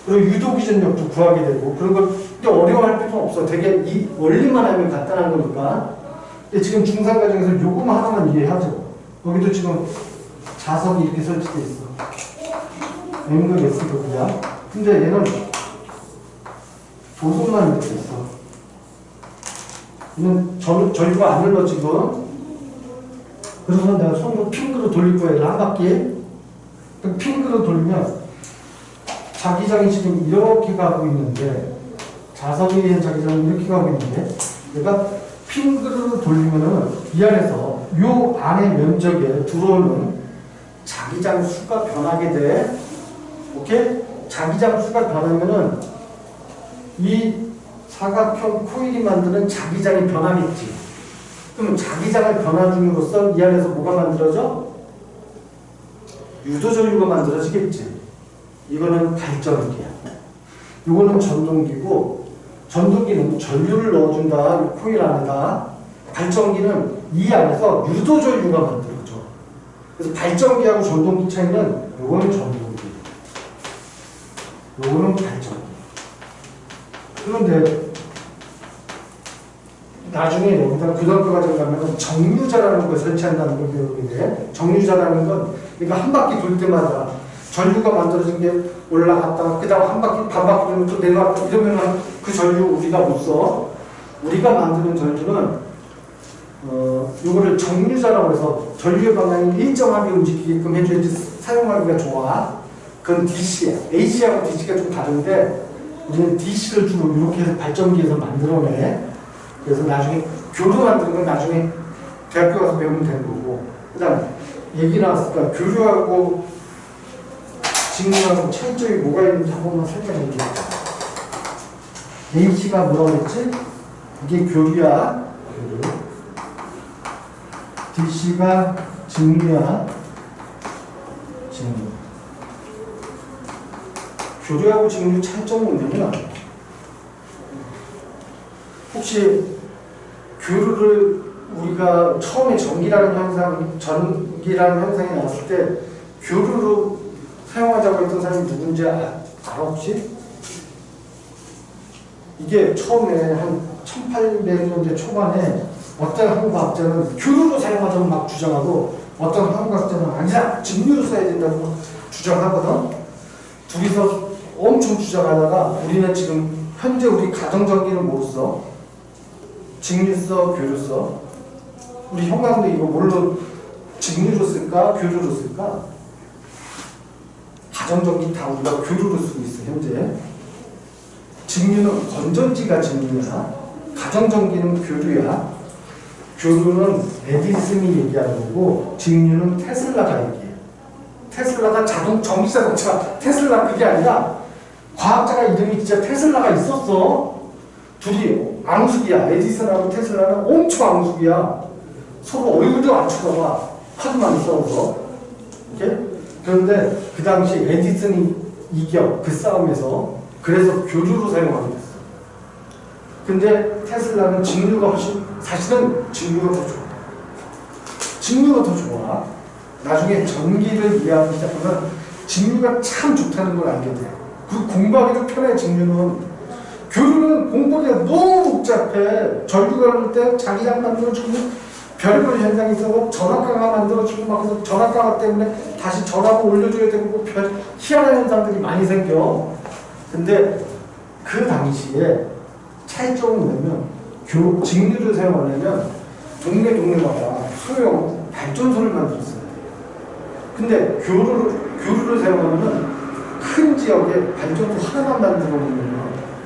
그리고 유도기전력도 구하게 되고 그런 걸 어려워할 필요는 없어. 되게 이 원리만 하면 간단한 거니까. 근데 지금 중3 과정에서 요거만 하나만 이해하죠. 여기도 지금 자석이 이렇게 설치돼 있어. M극 S극이야. 근데 얘는 도선만 이렇게 있어. 얘는 전류가 안 흘러 지금. 그래서 내가 손으로 핑크로 돌릴 거예요. 한 바퀴. 핑크로 돌리면 자기장이 지금 이렇게 가고 있는데 자석에 있는 자기장이 이렇게 가고 있는데 내가 핑크로 돌리면은 이 안에서 요 안의 면적에 들어오는 자기장 수가 변하게 돼. 오케이? 자기장 수가 변하면은 이 사각형 코일이 만드는 자기장이 변하겠지. 그럼 자기장을 변화줌으로써 이 안에서 뭐가 만들어져? 유도전류가 만들어지겠지. 이거는 발전기야. 이거는 전동기고, 전동기는 전류를 넣어준다. 코일 안에다. 발전기는 이 안에서 유도전류가 만들어져. 그래서 발전기하고 전동기 차이는 이거는 전동기, 이거는 발전기. 그런데 나중에 여기다 고등학교 과정 가면 정류자라는 걸 설치한다는 걸 배우게 돼. 정류자라는 건 그러니까 한 바퀴 돌 때마다 전류가 만들어진 게 올라갔다가 그 다음 한 바퀴 반 바퀴 돌면 또 내려갔다 이러면 그 전류 우리가 못 써. 우리가 만드는 전류는 요거를 정류자라고 해서 전류의 방향이 일정하게 움직이게끔 해줘야지 사용하기가 좋아. 그건 DC야. AC하고 DC가 좀 다른데 우리는 DC를 주로 이렇게 해서 발전기에서 만들어내. 그래서 나중에 교류 만드는 건 나중에 대학교 가서 배우면 되는 거고. 그 다음 얘기 나왔으니까 교류하고 직류하고 차이점이 뭐가 있는지 한 번만 살짝 얘기해. H가 뭐라고 했지? 이게 교류야. 교류. DC가 직류야. 직류. 교류하고 직류 차이점은 뭐냐면 혹시 교류를 우리가 처음에 전기라는 현상이 나왔을 때 교류로 사용하자고 했던 사람이 누군지 알아 혹시? 이게 처음에 한 1800년대 초반에 어떤 한국 과학자는 교류로 사용하자고 막 주장하고 어떤 한국 과학자는 아니야 직류로 써야 된다고 주장하거든. 둘이서 엄청 주장하다가 우리는 지금 현재 우리 가정전기는 뭐 써? 직류 써? 교류 써? 우리 형광등 이거 뭘로 직류로 쓸까? 교류로 쓸까? 가정전기 다 우리가 교류로 쓰고 있어 현재. 직류는 건전지가 직류야. 가정전기는 교류야. 교류는 에디슨이 얘기하는 거고 직류는 테슬라가 얘기해. 테슬라가 전기자동차 테슬라 그게 아니라 과학자가 이름이 진짜 테슬라가 있었어. 둘이 앙숙이야. 에디슨하고 테슬라는 엄청 앙숙이야. 서로 얼굴도 안 쳐다봐. 하도 많이 싸워서. 오케이? 그런데 그 당시 에디슨이 이겨. 그 싸움에서. 그래서 교류로 사용하게 됐어. 근데 테슬라는 직류가 훨씬, 사실은 직류가 더 좋아. 직류가 더 좋아. 나중에 전기를 이해하기 시작하면 직류가 참 좋다는 걸 알게 돼. 그 공부하기도 편해. 직류는. 교류는 공부하기가 너무 복잡해. 전류가 흐를 때 자기장 만들어주고 별별 현상이 있어서 전압강화 만들어주고 막 그래서 전압강화 때문에 다시 전압을 올려줘야 되고 별 희한한 현상들이 많이 생겨. 근데 그 당시에 차이점은 뭐냐면 직류를 사용하려면 동네마다 소형 발전소를 만들었어요. 근데 교류를 사용하면은 큰 지역에 발전소 하나만 만들어 놓으면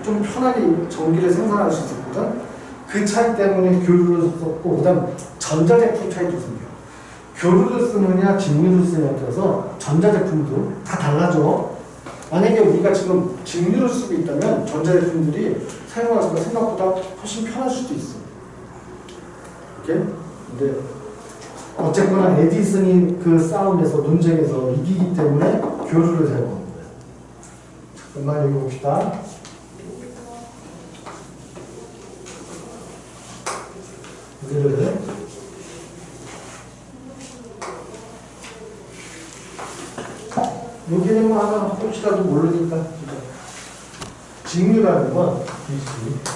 좀 편하게 전기를 생산할 수 있었거든. 그 차이 때문에 교류를 썼고, 그 다음 전자제품 차이도 생겨. 교류를 쓰느냐 직류를 쓰느냐에 따라서 전자제품도 다 달라져. 만약에 우리가 지금 직류를 쓰고 있다면 전자제품들이 사용하기가 생각보다 훨씬 편할 수도 있어. 오케이? 근데 어쨌거나 에디슨이 그 싸움에서 논쟁에서 이기기 때문에 교류를 사용하는 거예요. 잠깐만 여기 봅시다. 여기를 여기는 뭐 하나 혹시라도 모르니까 직류라는 건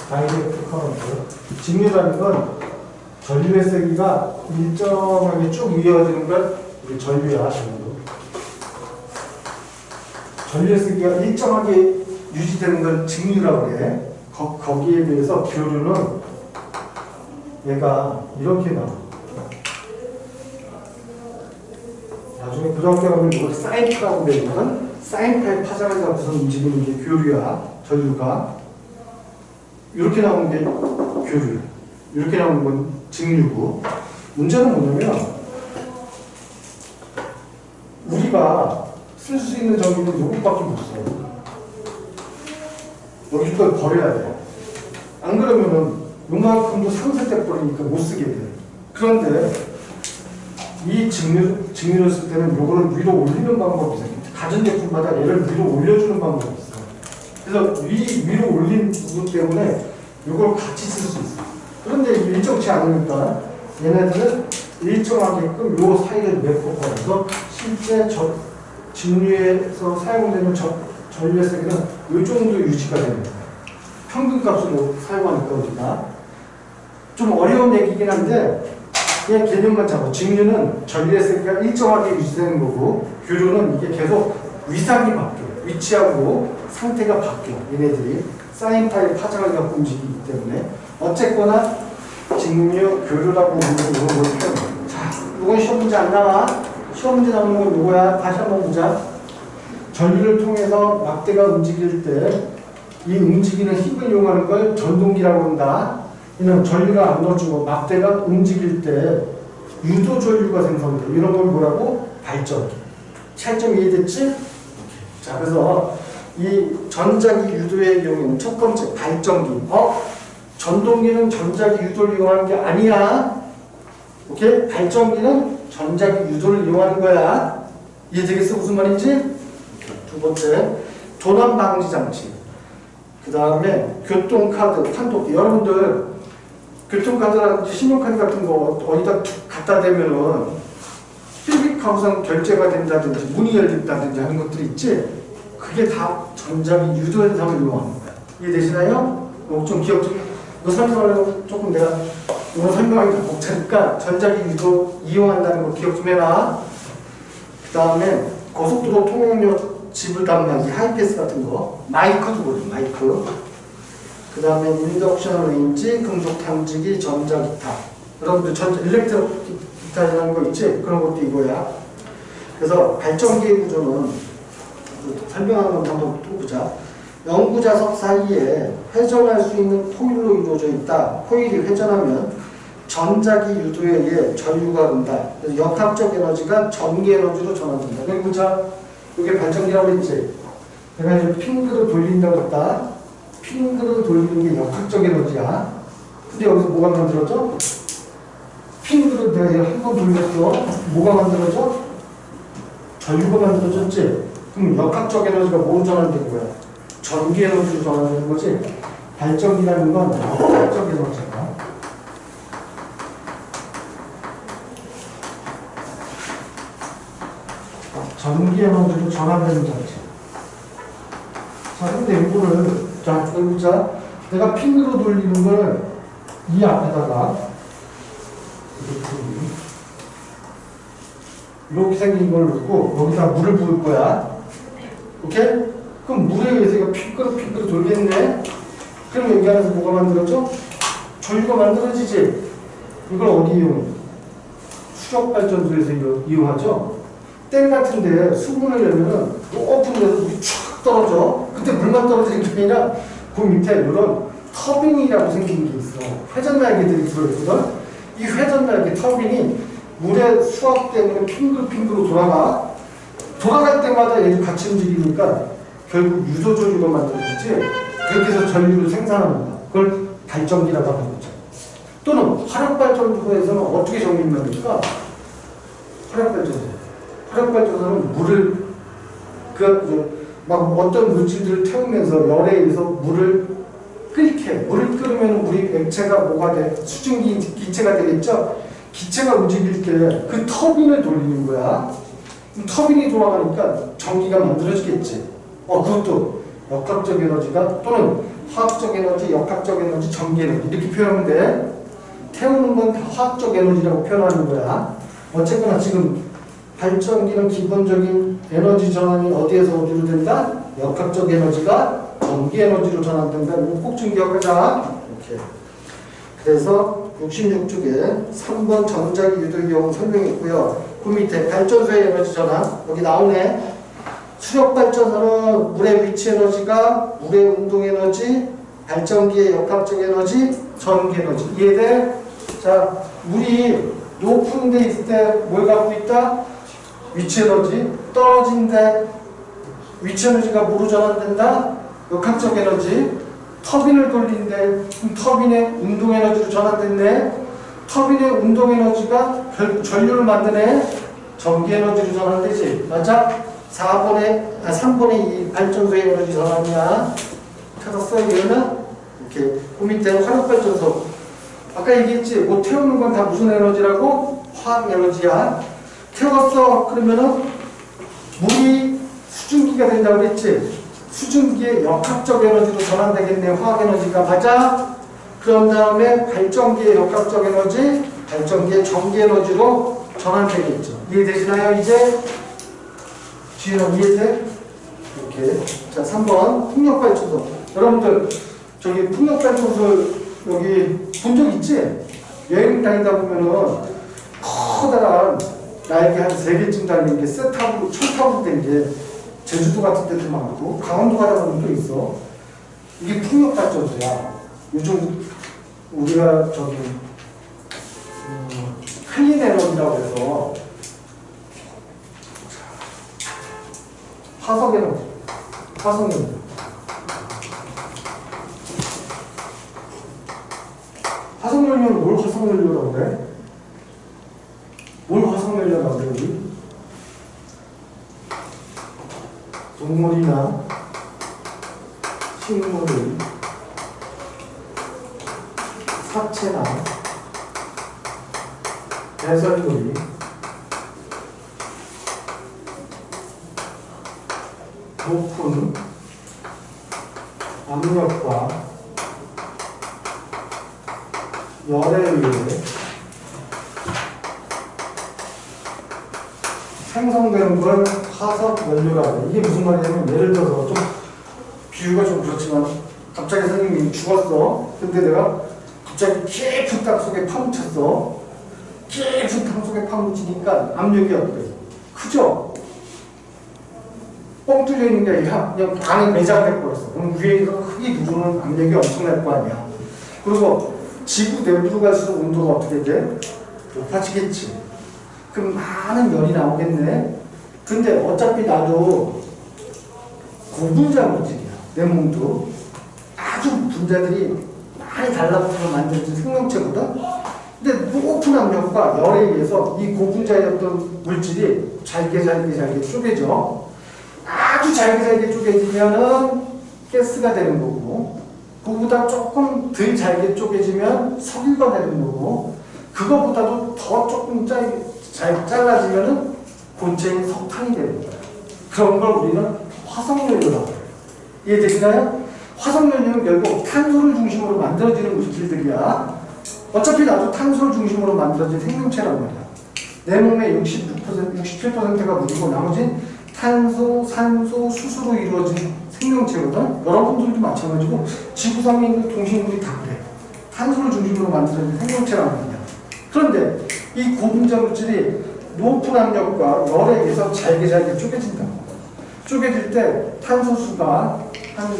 다이렉트 커런트. 직류라는 건 전류의 세기가 일정하게 쭉 이어지는 걸 우리 전류야. 전류의 세기가 일정하게 유지되는 걸 직류라고 그래. 거기에 대해서 교류는 얘가 이렇게 나와. 나중에 고등학교 가면 이걸 사인프라고 배우거든. 사인파의 파장을 잡고서 움직이는 게 교류야. 전류가 이렇게 나오는 게 교류, 이렇게 나오는 건 직류고. 문제는 뭐냐면 우리가 쓸 수 있는 전기는 요것밖에 못 써. 여기서 버려야 돼. 안 그러면은 요만큼도 상쇄돼 버리니까 못 쓰게 돼. 그런데 이 직류를 쓸 때는 요거를 위로 올리는 방법이 있어요. 가전제품마다 얘를 위로 올려주는 방법이 있어. 그래서 위로 올린 부분 때문에 요걸 같이 쓸 수 있어. 그런데 일정치 않으니까 얘네들은 일정하게끔 요 사이를 메꿔버려서 실제 직류에서 사용되는 전류의 세기는 요 정도 유지가 되는 거예요. 평균값으로 사용하니까 우리가 좀 어려운 얘기긴 한데 그냥 개념만 잡아. 직류는 전류의 세기가 일정하게 유지되는 거고, 교류는 이게 계속 위상이 바뀌어. 위치하고 상태가 바뀌어. 얘네들이 사인파의 파장을 갖고 움직이기 때문에 어쨌거나 직류, 교류라고 부르는 이런 걸 표현해. 자, 이건 시험 문제 안 나와. 시험 문제 나오는 건 이거야. 다시 한번 보자. 전류를 통해서 막대가 움직일 때 이 움직이는 힘을 이용하는 걸 전동기라고 한다. 이는 전류를 안 넣어주고 막대가 움직일 때 유도 전류가 생성돼. 이런 걸 뭐라고? 발전기. 차이점 이해됐지? 자, 그래서 이 전자기 유도의 경우에는 첫 번째 발전기. 전동기는 전자기 유도를 이용하는 게 아니야. 오케이? 발전기는 전자기 유도를 이용하는 거야. 이해되겠어? 무슨 말인지? 두 번째, 도난 방지 장치. 그 다음에 교통카드, 판독기. 여러분들 교통카드라든지 신용카드 같은 거 어디다 갖다 대면은 삐빅하고선 결제가 된다든지 문이 열린다든지 하는 것들이 있지? 그게 다 전자기 유도 현상을 이용하는 거야. 이해되시나요? 좀 기억 좀, 이거 설명하려고 조금 내가 이거 설명하기 좀 벅차니까 전자기 유도 이용한다는 거 기억 좀 해라. 그 다음에 고속도로 통행료 지불 담당기, 하이패스 같은 거, 마이크도 그래, 마이크. 그 다음에 인덕션 레인지, 금속 탐지기, 전자기타. 여러분들 일렉트로 기타라는 거 있지? 그런 것도 이거야. 그래서 발전기의 구조는 설명하는 건 한번 또 보자. 연구자석 사이에 회전할 수 있는 코일로 이루어져 있다. 코일이 회전하면 전자기 유도에 의해 전류가 온다. 그래서 역학적 에너지가 전기 에너지로 전환된다. 그리고 보자. 이게 발전기라고 했지? 내가 이제 핑크를 돌린다고 했다. 핑크를 돌리는 게 역학적 에너지야. 근데 여기서 뭐가 만들어져? 핑크를 내가 한 번 돌렸어. 뭐가 만들어져? 전류가 만들어졌지? 그럼 역학적 에너지가 뭐로 전환된 거야? 전기 에너지로 전환되는 거지? 발전기라는 건 역학적 에너지야. 전기 에너지로 전환되는 장치. 자, 근데 이거를, 자, 보자. 내가 핑으로 돌리는 걸 이 앞에다가 이렇게 생긴 걸 넣고 여기다 물을 부을 거야. 오케이? 그럼 물에 의해서 이거 핑크로 돌겠네? 그럼 여기 안에서 뭐가 만들어져? 전류가 만들어지지? 이걸 어디 이용해? 수력발전소에서 이용하죠? 땡 같은데 수분을 내면은 높은 데서 물이 촥 떨어져. 그때 물만 떨어지는 게 아니라 그 밑에 이런 터빈이라고 생긴 게 있어. 회전 날개들이 들어있거든. 이 회전 날개 터빈이 물의 수압 때문에 핑글핑글로 돌아갈 때마다 얘도 같이 움직이니까 결국 유도전류가 만들어지지. 그렇게 해서 전류를 생산하는 거야. 그걸 발전기라고 하는 거죠. 또는 화력발전소에서는 어떻게 전기를 만들까? 화력발전소는 물을 막 어떤 물질들을 태우면서 열에 의해서 물을 끓게. 물을 끓으면 물이 액체가 뭐가 돼? 수증기 기체가 되겠죠? 기체가 움직일 때 그 터빈을 돌리는 거야. 터빈이 돌아가니까 전기가 만들어지겠지. 그것도 역학적 에너지가 또는 화학적 에너지, 역학적 에너지, 전기 에너지 이렇게 표현하면 돼. 태우는 건 다 화학적 에너지라고 표현하는 거야. 어쨌거나 지금 발전기는 기본적인 에너지 전환이 어디에서 어디로 된다? 역학적 에너지가 전기 에너지로 전환된다. 이거 꼭 좀 기억하자. 이렇게. 그래서 66쪽에 3번 전자기 유도기용 설명했고요. 그 밑에 발전소의 에너지 전환 여기 나오네. 수력 발전소는 물의 위치 에너지가 물의 운동 에너지, 발전기의 역학적 에너지, 전기 에너지. 이해돼? 자, 물이 높은 데 있을 때 뭘 갖고 있다? 위치 에너지. 떨어진데 위치 에너지가 뭐로 전환된다? 역학적 에너지. 터빈을 돌린데 터빈의 운동 에너지로 전환됐네. 터빈의 운동 에너지가 결국 전류를 만드네. 전기 에너지로 전환되지. 맞아? 3분의 2 발전소의 에너지 전환이야. 찾았어? 이거는? 이렇게. 그 밑에 화력발전소. 아까 얘기했지? 뭐 태우는 건 다 무슨 에너지라고? 화학 에너지야. 태웠어. 그러면은 물이 수증기가 된다고 그랬지? 수증기의 역학적 에너지로 전환되겠네. 화학 에너지가. 맞아? 그런 다음에 발전기의 역학적 에너지, 발전기의 전기 에너지로 전환되겠죠. 이해되시나요? 이제? 지혜는 이해돼? 이렇게. 자, 3번 풍력발전소. 여러분들 저기 풍력발전소 여기 본 적 있지? 여행 다니다 보면은 커다란 날개 한 3개쯤 달린 게 쇠 타고 철 타고 된 게 제주도 같은 데도 많고 강원도 가다 보면 또 있어. 이게 풍력발전소야. 요즘 우리가 저기 클린 에너지라고 해서 화석 에너지. 화석연료는 뭘 화석연료라고 그래? 뭘 화석연료라고 그래, 우리? 동물이나 식물의 사체나 배설물이 높은 압력과 열에 의해 생성되는 걸 화석연료라고 해. 이게 무슨 말이냐면 예를 들어서 좀 비유가 좀 그렇지만 갑자기 선생님이 죽었어. 근데 내가 갑자기 깊은 땅 속에 파묻혔어. 깊은 땅 속에 파묻히니까 압력이 어때? 크죠? 뻥 뚫려 있는 게 아니라 그냥 안에 매장돼 버렸어. 그럼 위에서 크게 누르는 압력이 엄청날 거 아니야. 그리고 지구 내부로 갈수록 온도가 어떻게 돼? 높아지겠지. 그럼 많은 열이 나오겠네. 근데 어차피 나도 고분자 물질이야. 내 몸도 아주 분자들이 많이 달라붙어서 만들어진 생명체거든. 근데 높은 압력과 열에 의해서 이 고분자의 어떤 물질이 잘게 쪼개져. 아주 잘게 쪼개지면은 가스가 되는 거고, 그거보다 조금 덜 잘게 쪼개지면 석유가 되는 거고, 그거보다도 더 조금 잘 잘라지면은 본체인 석탄이 되는 거야. 그런 걸 우리는 화석연료라고 해요. 이해되시나요? 화석연료는 결국 탄소를 중심으로 만들어지는 물질들이야. 어차피 나도 탄소를 중심으로 만들어진 생명체란 말이야. 내 몸의 67%가 물이고 나머지는 탄소, 산소, 수소로 이루어진 생명체거든. 여러분들도 마찬가지고 지구상에 있는 동식물이 다 그래. 탄소를 중심으로 만들어진 생명체란 말이야. 그런데 이 고분자 물질이 높은 압력과 열에 의해서 잘게 쪼개진다. 쪼개질 때 탄소수가 한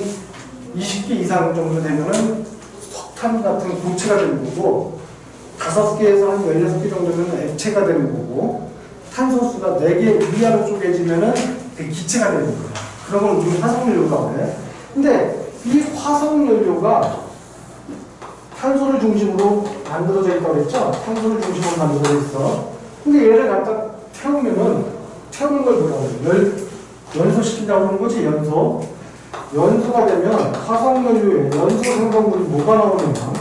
20개 이상 정도 되면은 석탄 같은 고체가 되는 거고, 5개에서 한 16개 정도면 액체가 되는 거고, 탄소수가 4개 이하로 쪼개지면은 기체가 되는 거야. 그런 걸 우리 화석연료라고 해. 근데 이 화석연료가 탄소를 중심으로 만들어져 있다고 그랬죠? 탄소를 중심으로 만들어져 있어. 근데 얘를 갖다 태우면은, 태우는 걸 뭐라고 그래? 연소시킨다고 하는 거지, 연소. 연소가 되면 화석연료에 연소 생성물이 뭐가 나오느냐?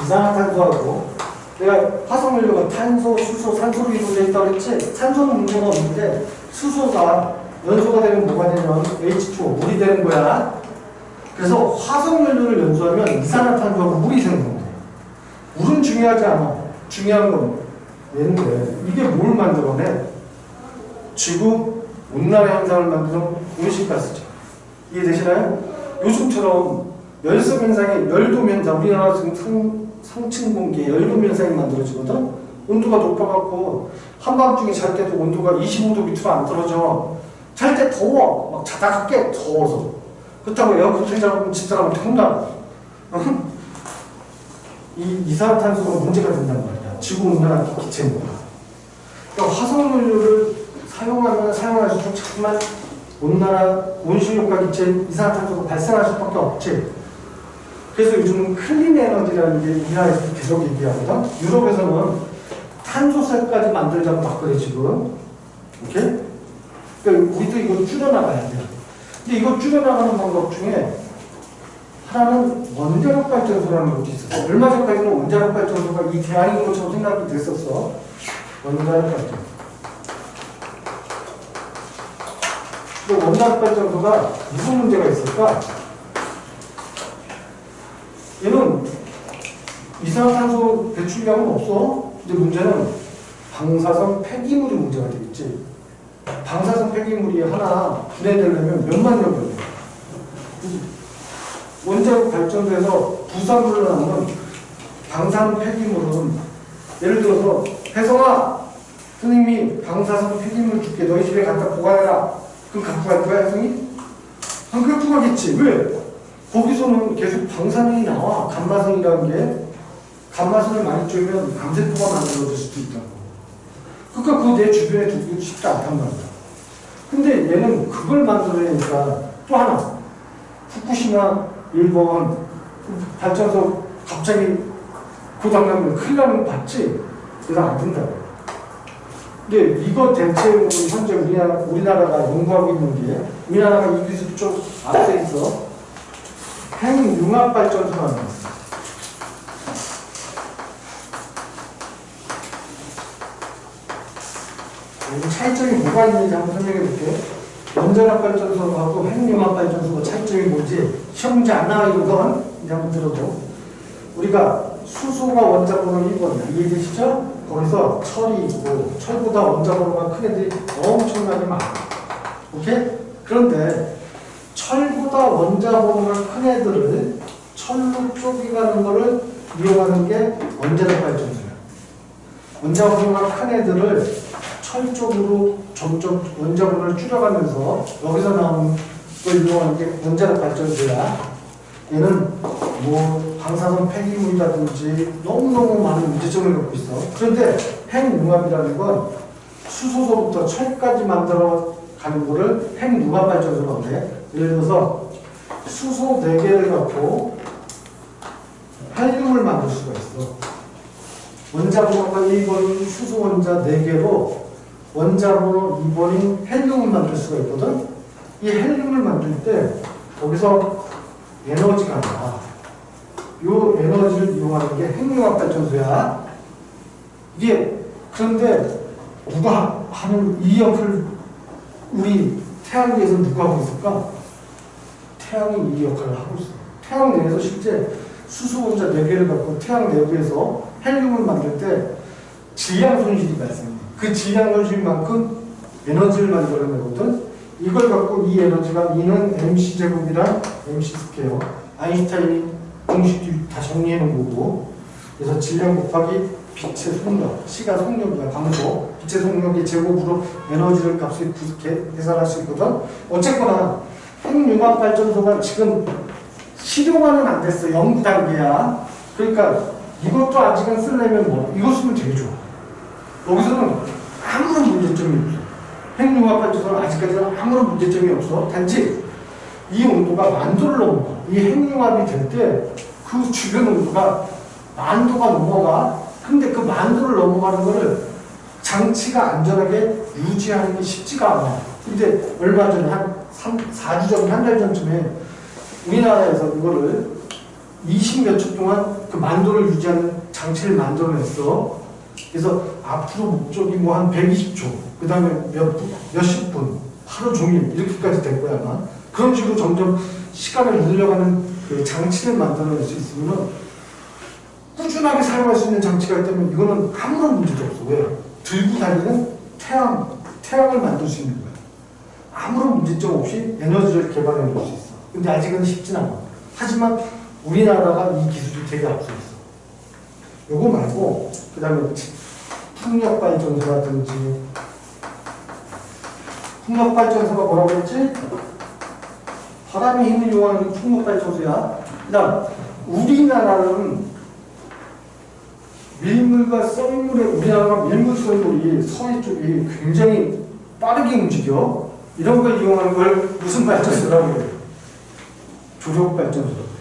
이산화탄소하고, 내가 화석연료가 탄소, 수소, 산소로 이루어져 있다고 그랬지? 산소는 문제가 없는데, 수소가 연소가 되면 뭐가 되냐면 H2O, 물이 되는 거야. 그래서 화석연료를 연소하면 이산화탄소하고 물이 생성돼. 물은 중요하지 않아. 중요한 건 얘인데, 이게 뭘 만들어내? 지구 온난화 현상을 만드는 온실가스죠. 이해되시나요? 요즘처럼 열섬 현상에 열돔 현상, 우리나라 지금 상층 공기에 열돔 현상이 만들어지거든. 온도가 높아갖고 한밤중에 잘 때도 온도가 25도 밑으로 안 떨어져. 잘 때 더워. 막 자다가 깨. 더워서. 그렇다고 에어컨 틀자고 집사람한테 혼나. 이 이산화탄소가 문제가 된단 말이야. 지구 온난화 기체입니다. 그러니까 화석연료를 사용하면 사용할수록 정말 온난화, 온실효과 기체 이산화탄소가 발생할 수밖에 없지. 그래서 요즘은 클린 에너지라는 게 우리나라에서 계속 얘기하거든. 유럽에서는 탄소세까지 만들자고 막 그래 지금. 오케이? 그러니까 우리도 이거 줄여나가야 돼. 근데 이거 줄여나가는 방법 중에 하나는 원자력 발전소라는 것도 있었어. 얼마 전까지는 원자력 발전소가 이 대안인 것처럼 생각이 됐었어. 원자력 발전소. 근데 원자력 발전소가 무슨 문제가 있을까? 얘는 이산화탄소 배출량은 없어. 근데 문제는 방사성 폐기물이 문제가 되겠지. 방사성 폐기물이 하나 분해되려면 몇만 년 걸려. 원자력 발전소에서 부산물로 나오는 방사능 폐기물은 예를 들어서 혜성아, 선생님이 방사성 폐기물 줄게. 너희 집에 갖다 보관해라. 그럼 갖고 갈 거야, 혜성이? 안 갖고 가겠지. 왜? 거기서는 계속 방사능이 나와. 감마선이라는 게. 감마선을 많이 쪼이면 암세포가 만들어질 수도 있다고. 그러니까 그거 내 주변에 두기도 쉽지 않단 말이야. 근데 얘는 그걸 만들어내니까 또 하나. 후쿠시마 일본 발전소 갑자기 고장나면 큰일 나는 거 봤지? 그래서 안 된다고. 근데 이거 대체로 현재 우리나라가 연구하고 있는 게, 우리나라가 이 기술 쪽 앞서 있어. 핵융합발전소라는 거 있어. 차이점이 뭐가 있는지 한번 설명해 볼게요. 원자력 발전소하고 핵융합 발전소가 차이점이 뭐지? 시험 문제 안 나와 이건 이제 한번 들어도. 우리가 수소가 원자번호 1번이야. 이해되시죠? 거기서 철이 있고 철보다 원자번호가 큰 애들이 엄청나게 많아. 오케이? 그런데 철보다 원자번호가 큰 애들을 철로 쪼개가는 거를 이용하는 게 원자력 발전소야. 원자번호가 큰 애들을 철 쪽으로 점점 원자번호를 줄여가면서 여기서 나오는 걸 이용하는 게 원자력 발전소야. 얘는 뭐 방사선 폐기물이라든지 너무너무 많은 문제점을 갖고 있어. 그런데 핵융합이라는 건 수소서부터 철까지 만들어 가는 거를 핵융합 발전소라고 해. 예를 들어서 수소 4개를 갖고 헬륨을 만들 수가 있어. 원자번호가 1번인 수소 원자 4개로 원자번호 2번인 헬륨을 만들 수가 있거든. 이 헬륨을 만들 때 거기서 에너지가 나와. 이 에너지를 이용하는 게 핵융합 발전소야. 이게 그런데 누가 하는 이 역을 우리 태양 위에서 누가 하고 있을까? 태양이 이 역할을 하고 있어. 태양 내에서 실제 수소 원자 4개를 갖고 태양 내부에서 헬륨을 만들 때 질량 손실이 발생해. 그 질량 손실만큼 에너지를 만들어내거든. 이걸 갖고 이 에너지가 E는 mc제곱이랑 mc 스퀘어 아인슈타인 공식 다 정리해 놓은 거고. 그래서 질량 곱하기 빛의 속력, 시가 속력이야. 강도 빛의 속력의 제곱으로 에너지를 값을 계산할 수 있거든. 어쨌거나 핵융합 발전소가 지금 실용화는 안 됐어. 연구 단계야. 그러니까 이것도 아직은 쓰려면 뭐 이거 쓰면 되게 좋아. 여기서는 아무런 문제점이 없어. 핵융합 발전소는 아직까지는 아무런 문제점이 없어. 단지 이 온도가 10,000도를 넘어가. 이 핵융합이 될 때 그 주변 온도가 10,000도가 넘어가. 근데 그 10,000도를 넘어가는 거를 장치가 안전하게 유지하는 게 쉽지가 않아. 근데 얼마 전에 한 4주 전, 한 달 전쯤에 우리나라에서 이거를 20몇 초 동안 그 10,000도를 유지하는 장치를 만들어냈어. 그래서 앞으로 목적이 뭐 한 120초, 그 다음에 몇십 분, 하루 종일 이렇게까지 될 거야 아마. 그런 식으로 점점 시간을 늘려가는 그 장치를 만들어낼 수 있으면 꾸준하게 사용할 수 있는 장치가 있다면 이거는 아무런 문제도 없어. 왜? 들고 다니는 태양을 만들 수 있는 거야. 아무런 문제점 없이 에너지를 개발해 볼 수 있어. 근데 아직은 쉽진 않아. 하지만 우리나라가 이 기술이 되게 앞서 있어. 요거 말고 그 다음에 풍력발전소라든지, 풍력발전소가 뭐라고 했지? 바람의 힘을 이용하는 풍력발전소야. 그 다음 우리나라는 밀물과 썰물에, 우리나라가 밀물 썰물이 서해 쪽이 굉장히 빠르게 움직여. 이런 걸 이용하는 걸 무슨 발전소라고 해요? 조력발전소.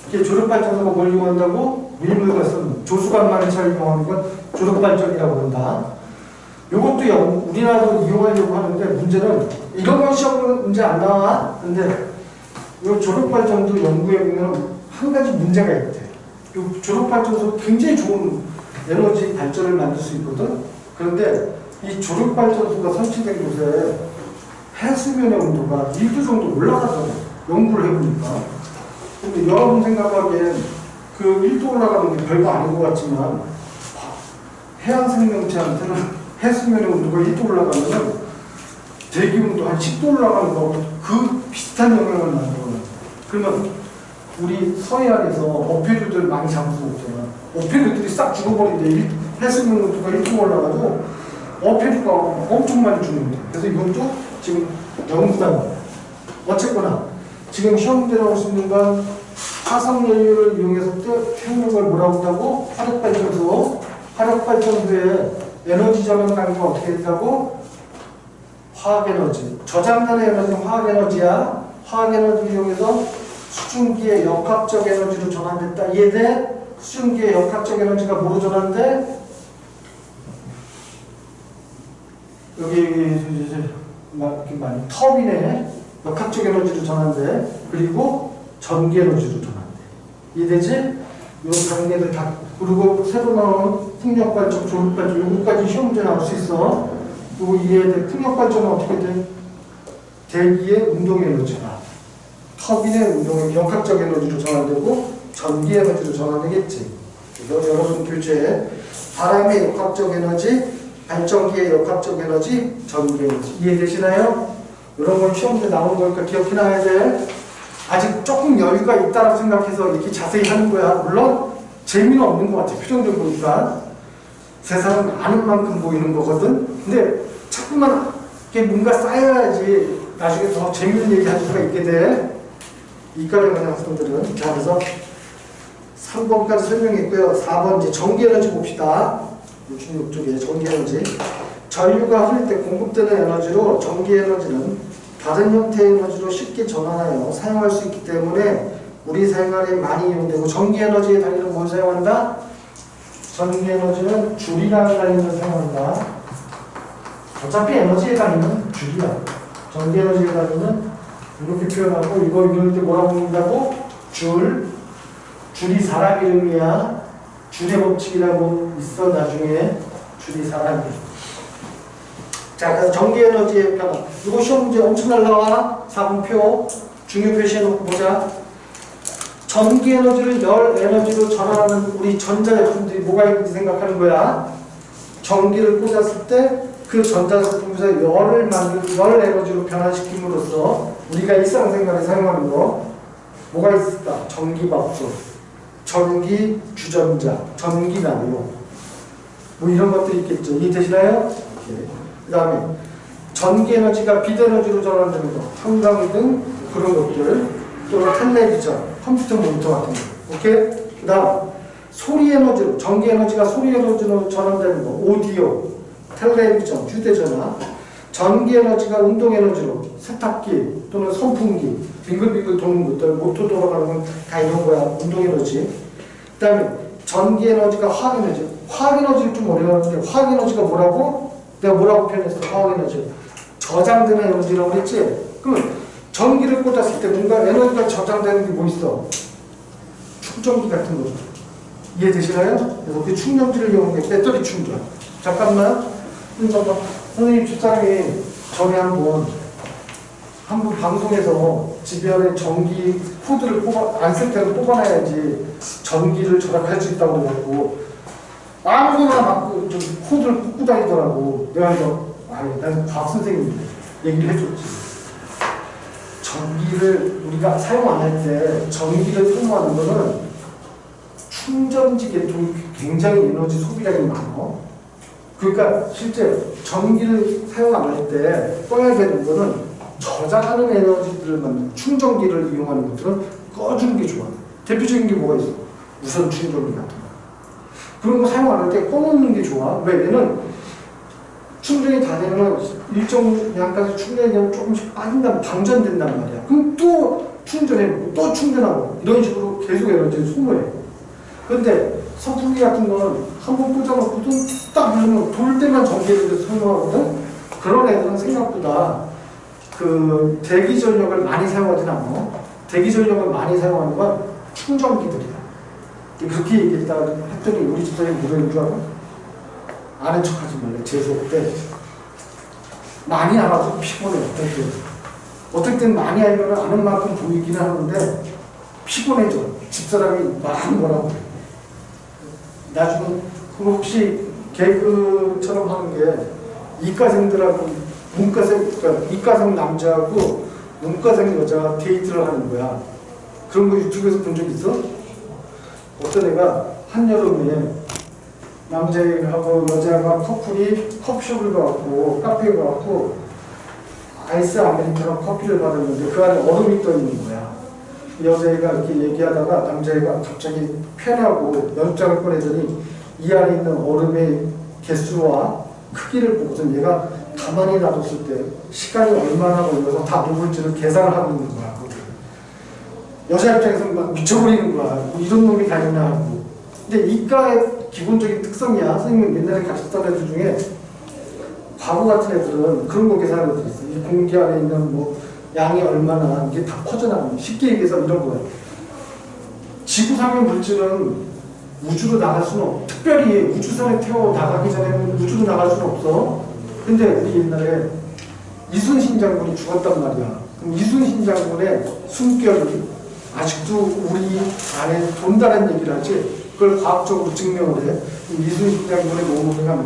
이게 조력발전소가 뭘 이용한다고? 밀물과 썰물. 조수간만의 차를 이용하는 건 조력발전이라고 한다. 이것도 우리나라도 이용하려고 하는데 문제는 이런 건 시험 문제 안 나와. 근데 이 조력발전도 연구해 보면 한 가지 문제가 있대. 이 조력발전소 굉장히 좋은 에너지 발전을 만들 수 있거든. 그런데 이 조력발전소가 설치된 곳에 해수면의 온도가 1도 정도 올라가서 연구를 해보니까. 근데 여러분 생각하기엔 그 1도 올라가는 게 별거 아닌 것 같지만 해양 생명체한테는 해수면의 온도가 1도 올라가면 대기 온도 한 10도 올라가는 거하고 그 비슷한 영향을 만들어요. 그러면 우리 서해안에서 어패류들 많이 잡을 수 없잖아. 어패류들이 싹 죽어버리는데 해수면 온도가 1도 올라가도 어패류가 엄청 많이 죽는데. 그래서 이것도 지금 연구단. 어쨌거나 지금 시험 문제 나올 수 있는 건 화석연료를 이용해서 태우는 걸 뭐라고 한다고? 화력발전소. 화력발전소에 에너지 전환 관계가 어떻게 된다고? 화학에너지. 저장단의 에너지는 화학에너지야. 화학에너지를 이용해서 수증기의 역학적 에너지로 전환됐다. 이해돼? 수증기의 역학적 에너지가 뭐로 전환돼? 여기 많이 터빈의 역학적 에너지로 전환돼. 그리고 전기 에너지로 전환돼. 이해되지? 이 단계들 다. 그리고 새로 나온 풍력발전, 조력발전, 요거까지 시험 문제 나올 수 있어. 요거 이해해야 돼. 풍력발전은 어떻게 돼? 대기의 운동 에너지가 터빈의 운동의 역학적 에너지로 전환되고 전기 에너지로 전환되겠지. 그래서 여러분 교재에 바람의 역학적 에너지, 발전기의 역학적 에너지, 전기 에너지. 이해되시나요? 이런 건 시험 문제 나오는 거니까 기억해놔야 돼. 아직 조금 여유가 있다고 생각해서 이렇게 자세히 하는 거야. 물론 재미는 없는 것 같아. 표정들 보니까. 세상은 아는 만큼 보이는 거거든. 근데 자꾸만 이렇게 뭔가 쌓여야지 나중에 더 재밌는 얘기 할 수가 있게 돼. 이과를 가는 학생들은. 자, 그래서 3번까지 설명했고요. 4번 이제 전기에너지 봅시다. 66쪽에 전기에너지. 전류가 흐를 때 공급되는 에너지로 전기에너지는 다른 형태의 에너지로 쉽게 전환하여 사용할 수 있기 때문에 우리 생활에 많이 이용되고, 전기에너지의 단위는 뭘 사용한다? 전기에너지는 줄이라는 단위를 사용한다. 어차피 에너지의 단위는 줄이야. 전기에너지의 단위는 이렇게 표현하고, 이거 이럴 때 뭐라고 부른다고? 줄이 사람 이름이야. 줄의 법칙이라고 있어. 나중에 줄이 사람 이름. 자, 그래서 전기에너지의 변화. 이거 시험 문제 엄청 잘 나와. 4분표 중요 표시해놓고 보자. 전기에너지를 열 에너지로 전환하는 우리 전자제품들이 뭐가 있는지 생각하는 거야. 전기를 꽂았을 때 그 전자제품에서 열 에너지로 변환시킴으로써 우리가 일상생활에 사용하는 거 뭐가 있을까? 전기밥솥, 전기 주전자, 전기난로, 뭐 이런 것들이 있겠죠. 이해되시나요? 그 다음에 전기에너지가 빛에너지로 전환되는 거, 형광등, 그런 것들, 또는 텔레비전, 컴퓨터 모니터 같은 거. 오케이? 그 다음, 소리 에너지로, 전기 에너지가 소리 에너지로 전환되는 거, 오디오, 텔레비전, 휴대전화, 전기 에너지가 운동 에너지로, 세탁기 또는 선풍기, 빙글빙글 도는 것들, 모터 돌아가는 건 다 이런 거야, 운동 에너지. 그 다음에 전기 에너지가 화학 에너지. 화학 에너지를 좀 어려웠는데, 화학 에너지가 뭐라고? 내가 뭐라고 표현했어, 화학 에너지. 저장되는 에너지라고 그랬지? 그러면 전기를 꽂았을 때 뭔가 에너지가 저장되는 게 뭐 있어? 충전기 같은 거. 이해되시나요? 그래서 그 충전기를 이용한 게 배터리 충전. 잠깐만. 선생님 집사람이 전에 한번 방송에서 집에 안에 전기 코드를 안 쓸 때는 뽑아놔야지 전기를 절약할 수 있다고 그래갖고 아무거나 막 코드를 꽂고 다니더라고. 내가 이거 난 과학 선생님 얘기를 해줬지. 전기를 우리가 사용 안 할 때 전기를 소모하는 거는 충전지 계통이 굉장히 에너지 소비량이 많아. 그러니까 실제 전기를 사용 안 할 때 꺼야 되는 거는 저장하는 에너지들을 만든 충전기를 이용하는 것들은 꺼주는 게 좋아. 대표적인 게 뭐가 있어? 무선 충전기 같은 거. 그런 거 사용 안 할 때 꺼놓는 게 좋아. 왜? 얘는 충전이 다 되면 일정 양까지 충전이 되면 조금씩 빠진다면 방전된단 말이야. 그럼 또 충전해보고 또 충전하고 이런 식으로 계속 에너지를 소모해. 그런데 선풍기 같은 건 한번 꽂아놓고도 딱 누르면 돌 때만 전기를 소모하거든. 그런 애들은 생각보다 그 대기 전력을 많이 사용하진 않아. 대기 전력을 많이 사용하는 건 충전기들이야. 그렇게 했더니 우리 집사람이 뭐라는 줄 알아? 아는 척하지 말래. 재수업 때 많이 알아서 피곤해. 어떨 땐 많이 알면 아는 만큼 보이기는 하는데 피곤해져. 집사람이 말하는 거라고. 나중에 혹시 개그처럼 하는 게 이과생들하고 그러니까 이과생 남자하고 문과생 여자가 데이트를 하는 거야. 그런 거 유튜브에서 본 적 있어? 어떤 애가 한여름에 남자애하고 여자가 커플이 커피숍을 가갖고 카페에 가갖고 아이스 아메리카노 커피를 받았는데 그 안에 얼음이 떠 있는 거야. 여자애가 이렇게 얘기하다가 남자애가 갑자기 펜하고 연장을 꺼내더니 이 안에 있는 얼음의 개수와 크기를 보고서 얘가 가만히 놔뒀을 때 시간이 얼마나 걸려서 다 녹을지를 계산을 하고 있는 거야. 여자 입장에서 막 미쳐버리는 거야. 뭐 이런 놈이 다 있나 하고. 근데 이과의 기본적인 특성이야. 선생님은 옛날에 가르쳤던 애들 중에 바보 같은 애들은 그런 거 계산하는 애들이 있어. 이 공기 안에 있는 뭐 양이 얼마나 이게 다 퍼져나가는. 쉽게 얘기해서 이런 거야. 지구상의 물질은 우주로 나갈 수는 없어. 특별히 우주선에 태워 나가기 전에는 우주로 나갈 수는 없어. 근데 우리 옛날에 이순신 장군이 죽었단 말이야. 그럼 이순신 장군의 숨결이 아직도 우리 안에 돈다는 얘기를 하지. 그걸 과학적으로 증명을 해. 이순신 장군의 몸무게가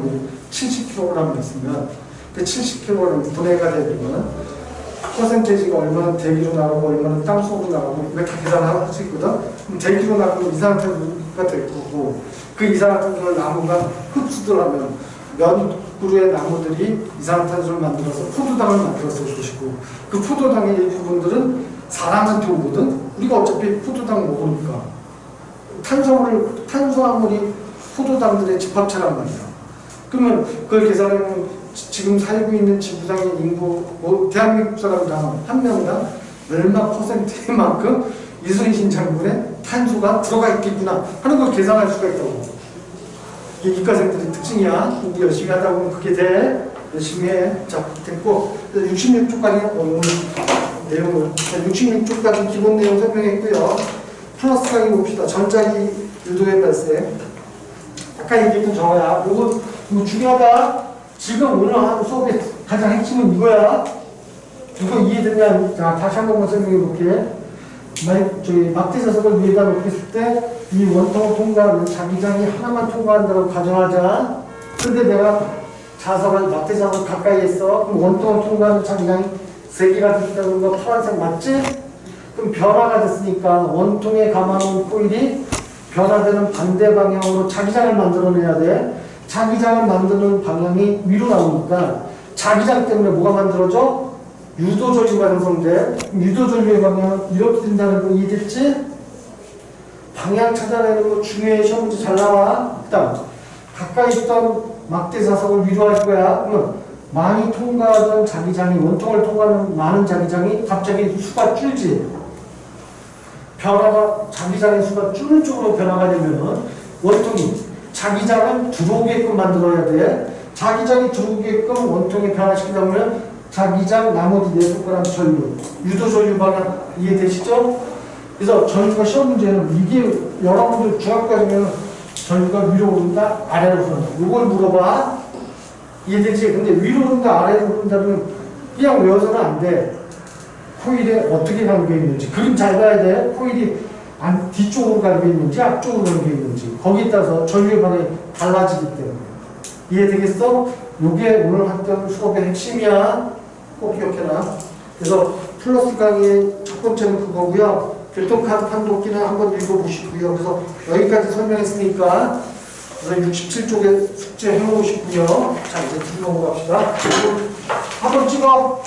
70kg이었으면 그 70kg는 분해가 되면 퍼센테이지가 얼마나 대기로 나가고 얼마나 땅속으로 나가고 이렇게 계산할 수 있거든. 그럼 대기로 나가면 이산화탄소가 될 거고 그 이산화탄소를 나무가 흡수를 하면 몇 그루의 나무들이 이산화탄소를 만들어서 포도당을 만들었을 것이고 그 포도당의 일부분들은 사람한테 오거든. 우리가 어차피 포도당 먹으니까 탄수화물이 포도당들의 집합체란 말이야. 그러면 그걸 계산하면 지금 살고 있는 지구상의 인구 뭐 대한민국 사람당 한 명당 얼마 퍼센트의 만큼 이순신 장군의 탄소가 들어가 있겠구나 하는 걸 계산할 수가 있다고. 이게 이과생들의 특징이야. 공부 열심히 하다 보면 그게 돼. 열심히 해. 자, 됐고 66쪽까지 오늘 내용을 66쪽까지 기본 내용 설명했고요. 플러스 강의 봅시다. 전자기 유도의 발생. 아까 얘기했던 저거야. 이거 중요하다. 지금 오늘 한 수업의 가장 핵심은 이거야. 이거 이해되냐? 자, 다시 한 번만 설명해 볼게. 막대 자석을 위에다 놓겠을 때 이 원통을 통과하는 자기장이 하나만 통과한다고 가정하자. 근데 내가 막대 자석을 가까이 했어. 그럼 원통을 통과하는 자기장이 3개가 됐다는 거 파란색 맞지? 그럼 변화가 됐으니까 원통에 감아놓은 코일이 변화되는 반대 방향으로 자기장을 만들어내야 돼. 자기장을 만드는 방향이 위로 나오니까 자기장 때문에 뭐가 만들어져? 유도전류가 형성돼. 유도전류에 가면 이렇게 된다는 거 이해됐지? 방향 찾아내는 거 중요해. 시험 문제 잘 나와. 그 다음 가까이 있던 막대사석을 위로할 거야. 그러면 많이 통과하던 자기장이, 원통을 통과하는 많은 자기장이 갑자기 수가 줄지. 변화가, 자기장의 수가 줄는 쪽으로 변화가 되면은 원통이 자기장을 들어오게끔 만들어야 돼. 자기장이 들어오게끔 원통에 변화시키다 보면 자기장 나머지 네 손가락 전류, 유도 전류 방향 이해되시죠? 그래서 전류가 시험 문제는 이게 여러분들 중학교까지면 전류가 위로 오른다, 아래로 오른다. 이걸 물어봐. 이해되지? 근데 위로 오른다, 아래로 오른다면 그냥 외워서는 안 돼. 코일에 어떻게 감겨 있는지 그림 잘 봐야 돼. 코일이 뒤쪽으로 감겨 있는지 앞쪽으로 감겨 있는지 거기에 따라서 전류의 방향이 달라지기 때문에. 이해되겠어? 요게 오늘 했던 수업의 핵심이야. 꼭 기억해놔. 그래서 플러스 강의의 첫 번째는 그거고요. 교통카드 판독기는 한번 읽어보시고요. 그래서 여기까지 설명했으니까 그래서 67쪽에 숙제 해놓으시고요. 자, 이제 뒤로 넘어갑시다. 한번 찍어.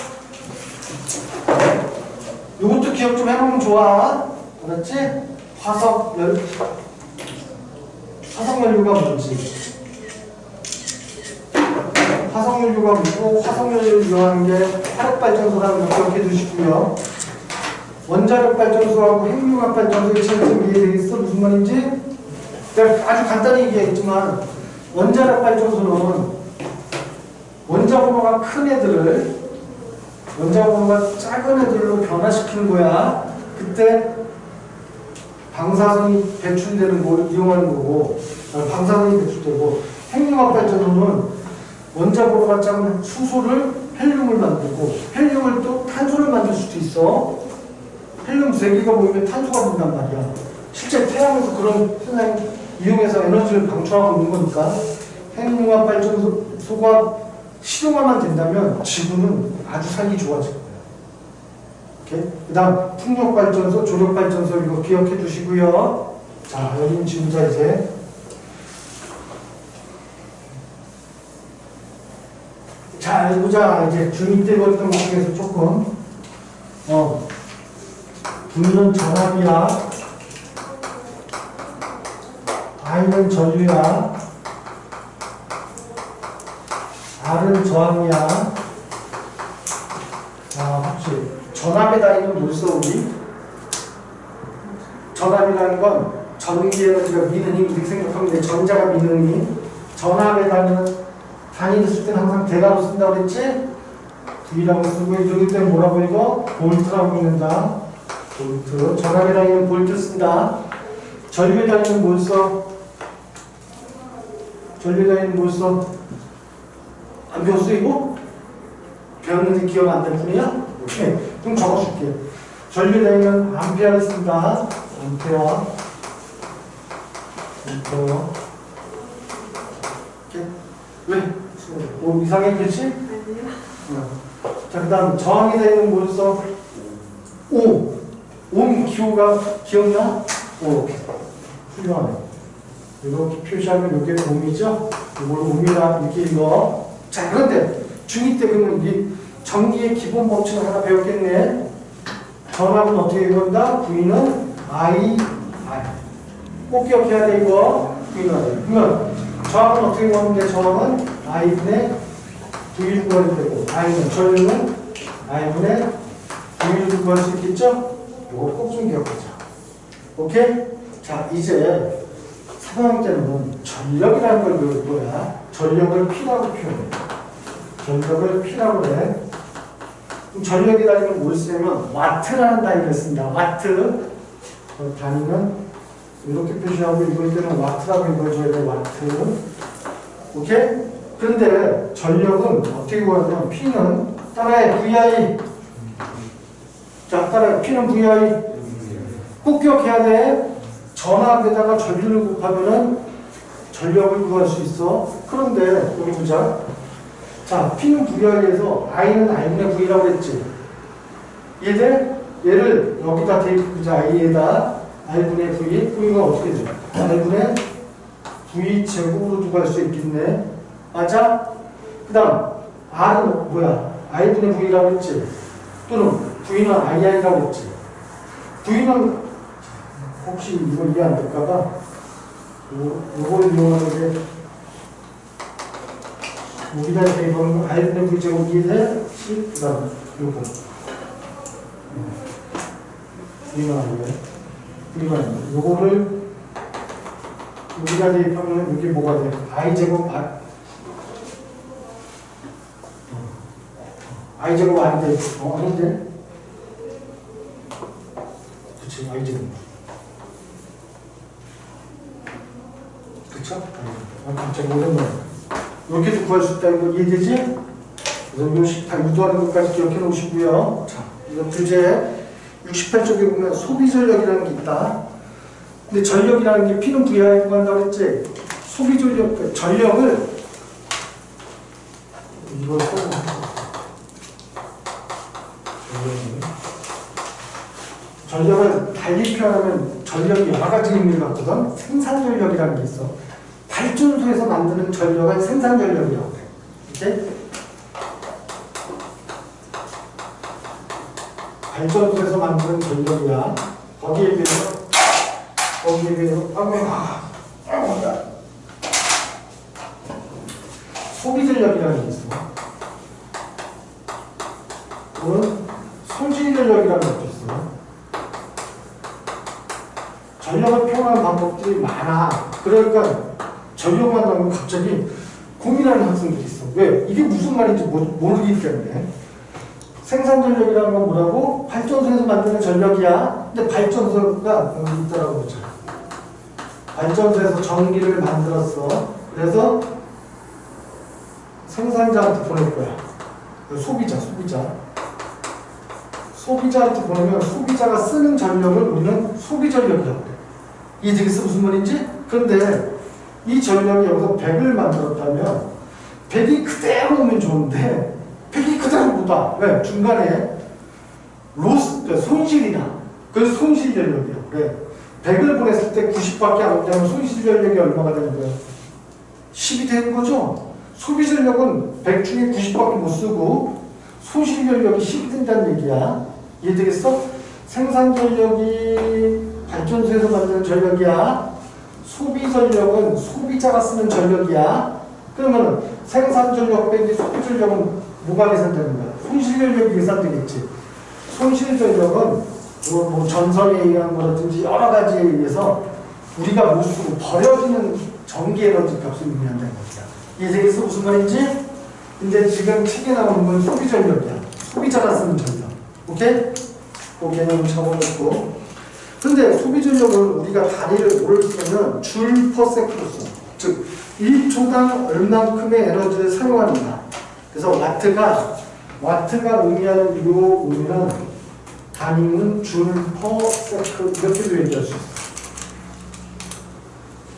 이것도 기억 좀 해놓으면 좋아. 알았지? 화석연료가 뭔지. 화석연료가 뭐고, 화석연료를 이용하는 게 화력발전소라는 거 기억해 두시고요. 원자력발전소하고 핵융합발전소의 차이점 이해되겠어? 무슨 말인지? 내가 아주 간단히 얘기했지만, 원자력발전소는 원자번호가 큰 애들을 원자번호가 작은 애들로 변화시키는 거야. 그때 방사선이 배출되는 걸 이용하는 거고, 방사선이 배출되고, 핵융합발전소는 원자번호가 작은 수소를 헬륨을 만들고, 헬륨을 또 탄소를 만들 수도 있어. 헬륨 3개가 모이면 탄소가 된단 말이야. 실제 태양에서 그런 현상을 이용해서 에너지를 방출하고 있는 거니까, 핵융합발전소가 실용화만 된다면 지구는 아주 살기 좋아질 거예요. 오케이? 그 다음 풍력발전소, 조력발전소 이거 기억해 두시고요. 자, 여긴 지우자 이제. 자, 보자. 이제 중2 때 배웠던 것 중에서 조금 V는 전압이야. I는 전류야. R은 저항이야. 혹시 전압에 다니는 물서 우리? 전압이라는 건 전기 에너지가 미는 힘 이렇게 생각하면 돼. 전자가 미는 힘. 전압에 다니는 쓸 때는 항상 대괄호 쓴다고 그랬지? V라고 쓰고 여기 때는 뭐라고 읽어? 볼트라고 읽는다. 볼트. 전압에 다니는 볼트 쓴다. 전류에 다니는 뭘 써? 전류에 다니는 뭘 써? 안 배웠어 이거? 배웠는데 기억 안 날 뿐이야? 오케이. 그럼 적어줄게. 전류에 다니는 암페어를 쓴다. 암페어. 오케이. 왜? 뭐 이상했겠지? 아니요. 자, 그 다음 저항에 다니는 뭘 써? 오. 옴 기호가 기억나? 오. 훌륭하네. 이렇게 표시하면 이게 옴이죠? 이걸 옴이라 이렇게 읽어. 자, 그런데 중2 때 그러면 이 전기의 기본 법칙을 하나 배웠겠네. 전압은 어떻게 읽는다? V는 I. 꼭 기억해야 돼 이거. V는 I. 그러면 저항은 어떻게 읽는데 저항은 I분의 V를 구할 때고 I는 전류는 I분의 V를 구할 수 있겠죠? 이거 꼭 좀 기억하자. 오케이? 자, 이제 3학년 때는 전력이라는 걸 배울 거야. 전력을 P라고 표현해. 전력을 P라고 해. 그럼 전력이 다니는 뭘 쓰냐면 와트라는 단위를 쓴다. 와트. 단위는 이렇게 표시하고 이걸 때는 와트라고 읽어줘야 돼. 와트. 오케이? 그런데 전력은 어떻게 구하냐면 P는 따라해. VI. 자, 따라해. P는 VI. 꼭 기억해야 돼. 전압에다가 전류를 곱하면은 전력을 구할 수 있어. 그런데 여기 보자. 자, P는 VI에서 I는 I분의 V라고 했지. 얘들 얘를 여기다 대입하자. I에다 I분의 V. V가 어떻게 돼? I분의 V 제곱으로 두고 할 수 있겠네. 맞아? 그 다음 R은 뭐야? I분의 V라고 했지. 또는 V는 II라고 했지. V는 혹시 이거 이해 안 될까봐 요걸 이용하는 게 우리가 대입하면 I는 V제곱 1에 10, 그 다음 요거 V는 아니에요. V는 아니에요. 요거를 우리가 대입하면 여기 뭐가 돼? I제곱 I제곱 아닌데 아닌데? 그치 I제곱 그쵸? 갑자기 오랜만에 이렇게도 구할 수 있다는 거 이해되지? 그래서 요식 다 유도하는 것까지 기억해 놓으시고요. 자, 이거 주제 68쪽에 보면 소비전력이라는 게 있다. 근데 전력이라는 게 P는 V하에 구한다고 했지? 소비전력, 전력을 이걸 전력을 달리 표현하면 전력이 여러 가지 의미를 갖거든. 생산전력이라는 게 있어. 발전소에서 만드는 전력을 생산전력이라고 해. 이렇게? 발전소에서 만드는 전력이야. 거기에 비해서 소비전력이라는 게 있어. 또는 소진전력이라는 것도 있어. 전력을 표현하는 방법들이 많아. 그러니까 전력만 나오면 갑자기 고민하는 학생들이 있어. 왜? 이게 무슨 말인지 모르기 때문에. 생산전력이라는 건 뭐라고? 발전소에서 만드는 전력이야. 근데 발전소가 여기 있더라고 보자. 발전소에서 전기를 만들었어. 그래서 생산자한테 보낼 거야. 소비자한테 보내면 소비자가 쓰는 전력을 우리는 소비전력이라고 해. 이해되겠어? 무슨 말인지? 그런데 이 전력이 여기서 100을 만들었다면 100이 그대로 오면 좋은데 100이 그대로 못 와. 왜? 중간에 손실이나. 그래서 손실 전력이야. 왜? 100을 보냈을 때 90밖에 안 온다면 손실 전력이 얼마가 되는 거야? 10이 되는 거죠? 소비 전력은 100 중에 90밖에 못 쓰고 손실 전력이 10이 된다는 얘기야. 이해되겠어? 생산 전력이 발전소에서 만드는 전력이야. 소비 전력은 소비자가 쓰는 전력이야. 그러면 생산 전력 빼기 소비 전력은 뭐가 계산되는 거야? 손실 전력이 계산되겠지. 손실 전력은 뭐 전선에 의한 거라든지 여러 가지에 의해서 우리가 못 쓰고 버려지는 전기 에너지 값을 의미한다는 거야. 이해되겠어? 무슨 말인지? 근데 지금 책에 나오는 건 소비 전력이야. 소비자가 쓰는 전력. 오케이? 그 개념을 잡아놓고. 근데 소비 전력을 우리가 단위를 뭐를 쓰면 줄 퍼 세크로 써. 즉 1초당 얼만큼의 에너지를 사용합니다. 그래서 와트가 의미하는 이 의미는 단위는 줄 퍼 세크 이렇게도 얘기할 수 있어.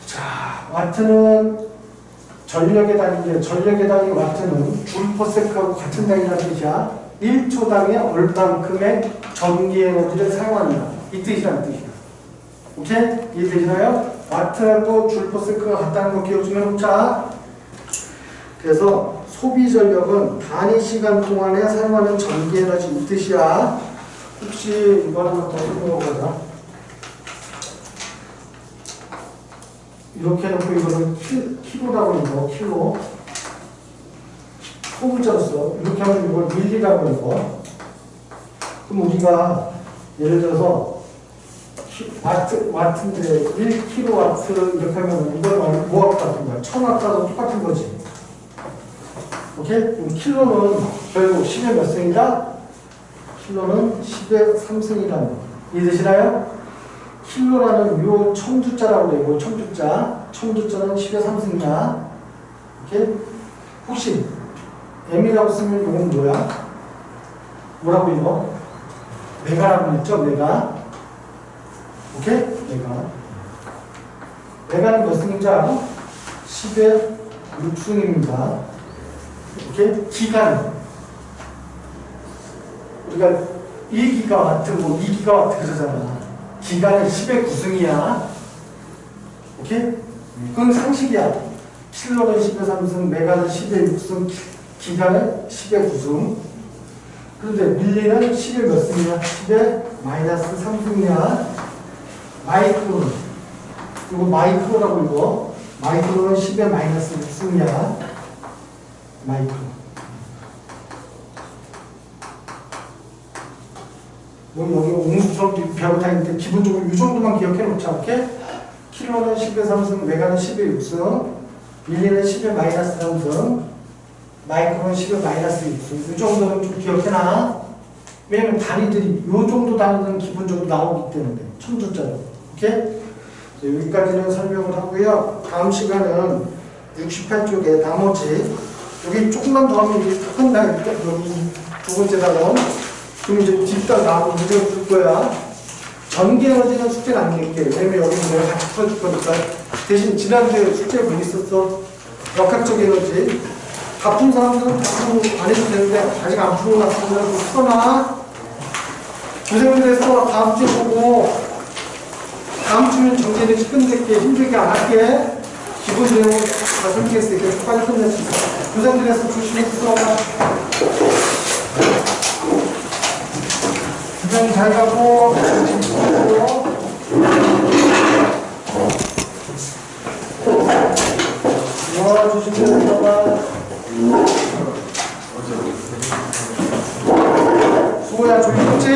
자, 와트는 전력의 단위 와트는 줄 퍼 세크하고 같은 단위라는 뜻이야. 1초당에 얼만큼의 전기 에너지를 사용합니다. 이 뜻이란 뜻이야. 오케이? 이해되시나요? 와트하고 줄 퍼 세크가 같다는 거 기억 좀 해놓자. 그래서 소비 전력은 단위 시간 동안에 사용하는 전기 에너지 이 뜻이야. 혹시 이거 하나 더 설명해보자. 이렇게 해놓고 이거는 킬로라고 해서 킬로. 소문자로 써. 이렇게 하면 이걸 밀리라고 해서. 그럼 우리가 예를 들어서 와트인데 1kW 이렇게 하면 이걸 뭐하고 같은 거야? 1000W도 똑같은 거지. 오케이? 그럼 킬로는 결국 10의 몇 승이다? 킬로는 10의 3승이라는 거. 이해되시나요? 킬로라는 요 첨주자라고 해요. 요 첨주자. 첨주자는 10의 3승이야. 오케이? 혹시 M이라고 쓰면 이건 뭐야? 뭐라고 읽어? 메가라고 읽죠? 메가. 오케이? 메가는 몇 승인지 알아? 10의 6승입니다. 오케이? 기간. 우리가 1기가와트, 뭐 2기가와트 그러잖아. 기간은 10의 9승이야. 오케이? 그건 상식이야. 킬로는 10의 3승, 메가는 10의 6승, 기간은 10의 9승. 그런데 밀리는 10의 몇 승이야? 10의 마이너스 3승이야. 마이크로는, 이거 마이크로라고 읽어. 마이크로는 10의 마이너스 6승이야. 마이크로. 여기 옹수처럼 배우고 다니는데 기본적으로 이 정도만 기억해 놓자. 이렇게 킬로는 10의 3승, 메가는 10의 6승, 밀리는 10의 마이너스 3승, 마이크로는 10의 마이너스 6승. 이 정도는 좀 기억해놔. 왜냐면 단위들이 이 정도 단위는 기본적으로 나오기 때문에 천조짜리. 오케이? 여기까지는 설명을 하고요. 다음 시간은 68쪽에 나머지 여기 조금만 더 하면 이게 끝나니까 여기 두 번째 단원 그럼 이제 뒷단 나하고 문제를 풀 거야. 전기 에너지는 숙제는 안 낼게. 왜냐면 여기 내가 같이 풀어줄 거니까. 대신 지난주에 숙제 뭐 있었어? 역학적 에너지. 다 푼 사람들은 다 풀고 안 해도 되는데 아직 안 풀고 났으면 풀어놔. 고생들해서 다음 주에 보고 다음 주면 전기 에너지 끝낼게. 힘들게 안 할게. 기본 내용 다 설명했으니까 빨리 끝낼 수 있어. 고생들해서 조심히 풀어놔. 그냥 잘 가고, 조심히 들어가. 수호야, 조심히 지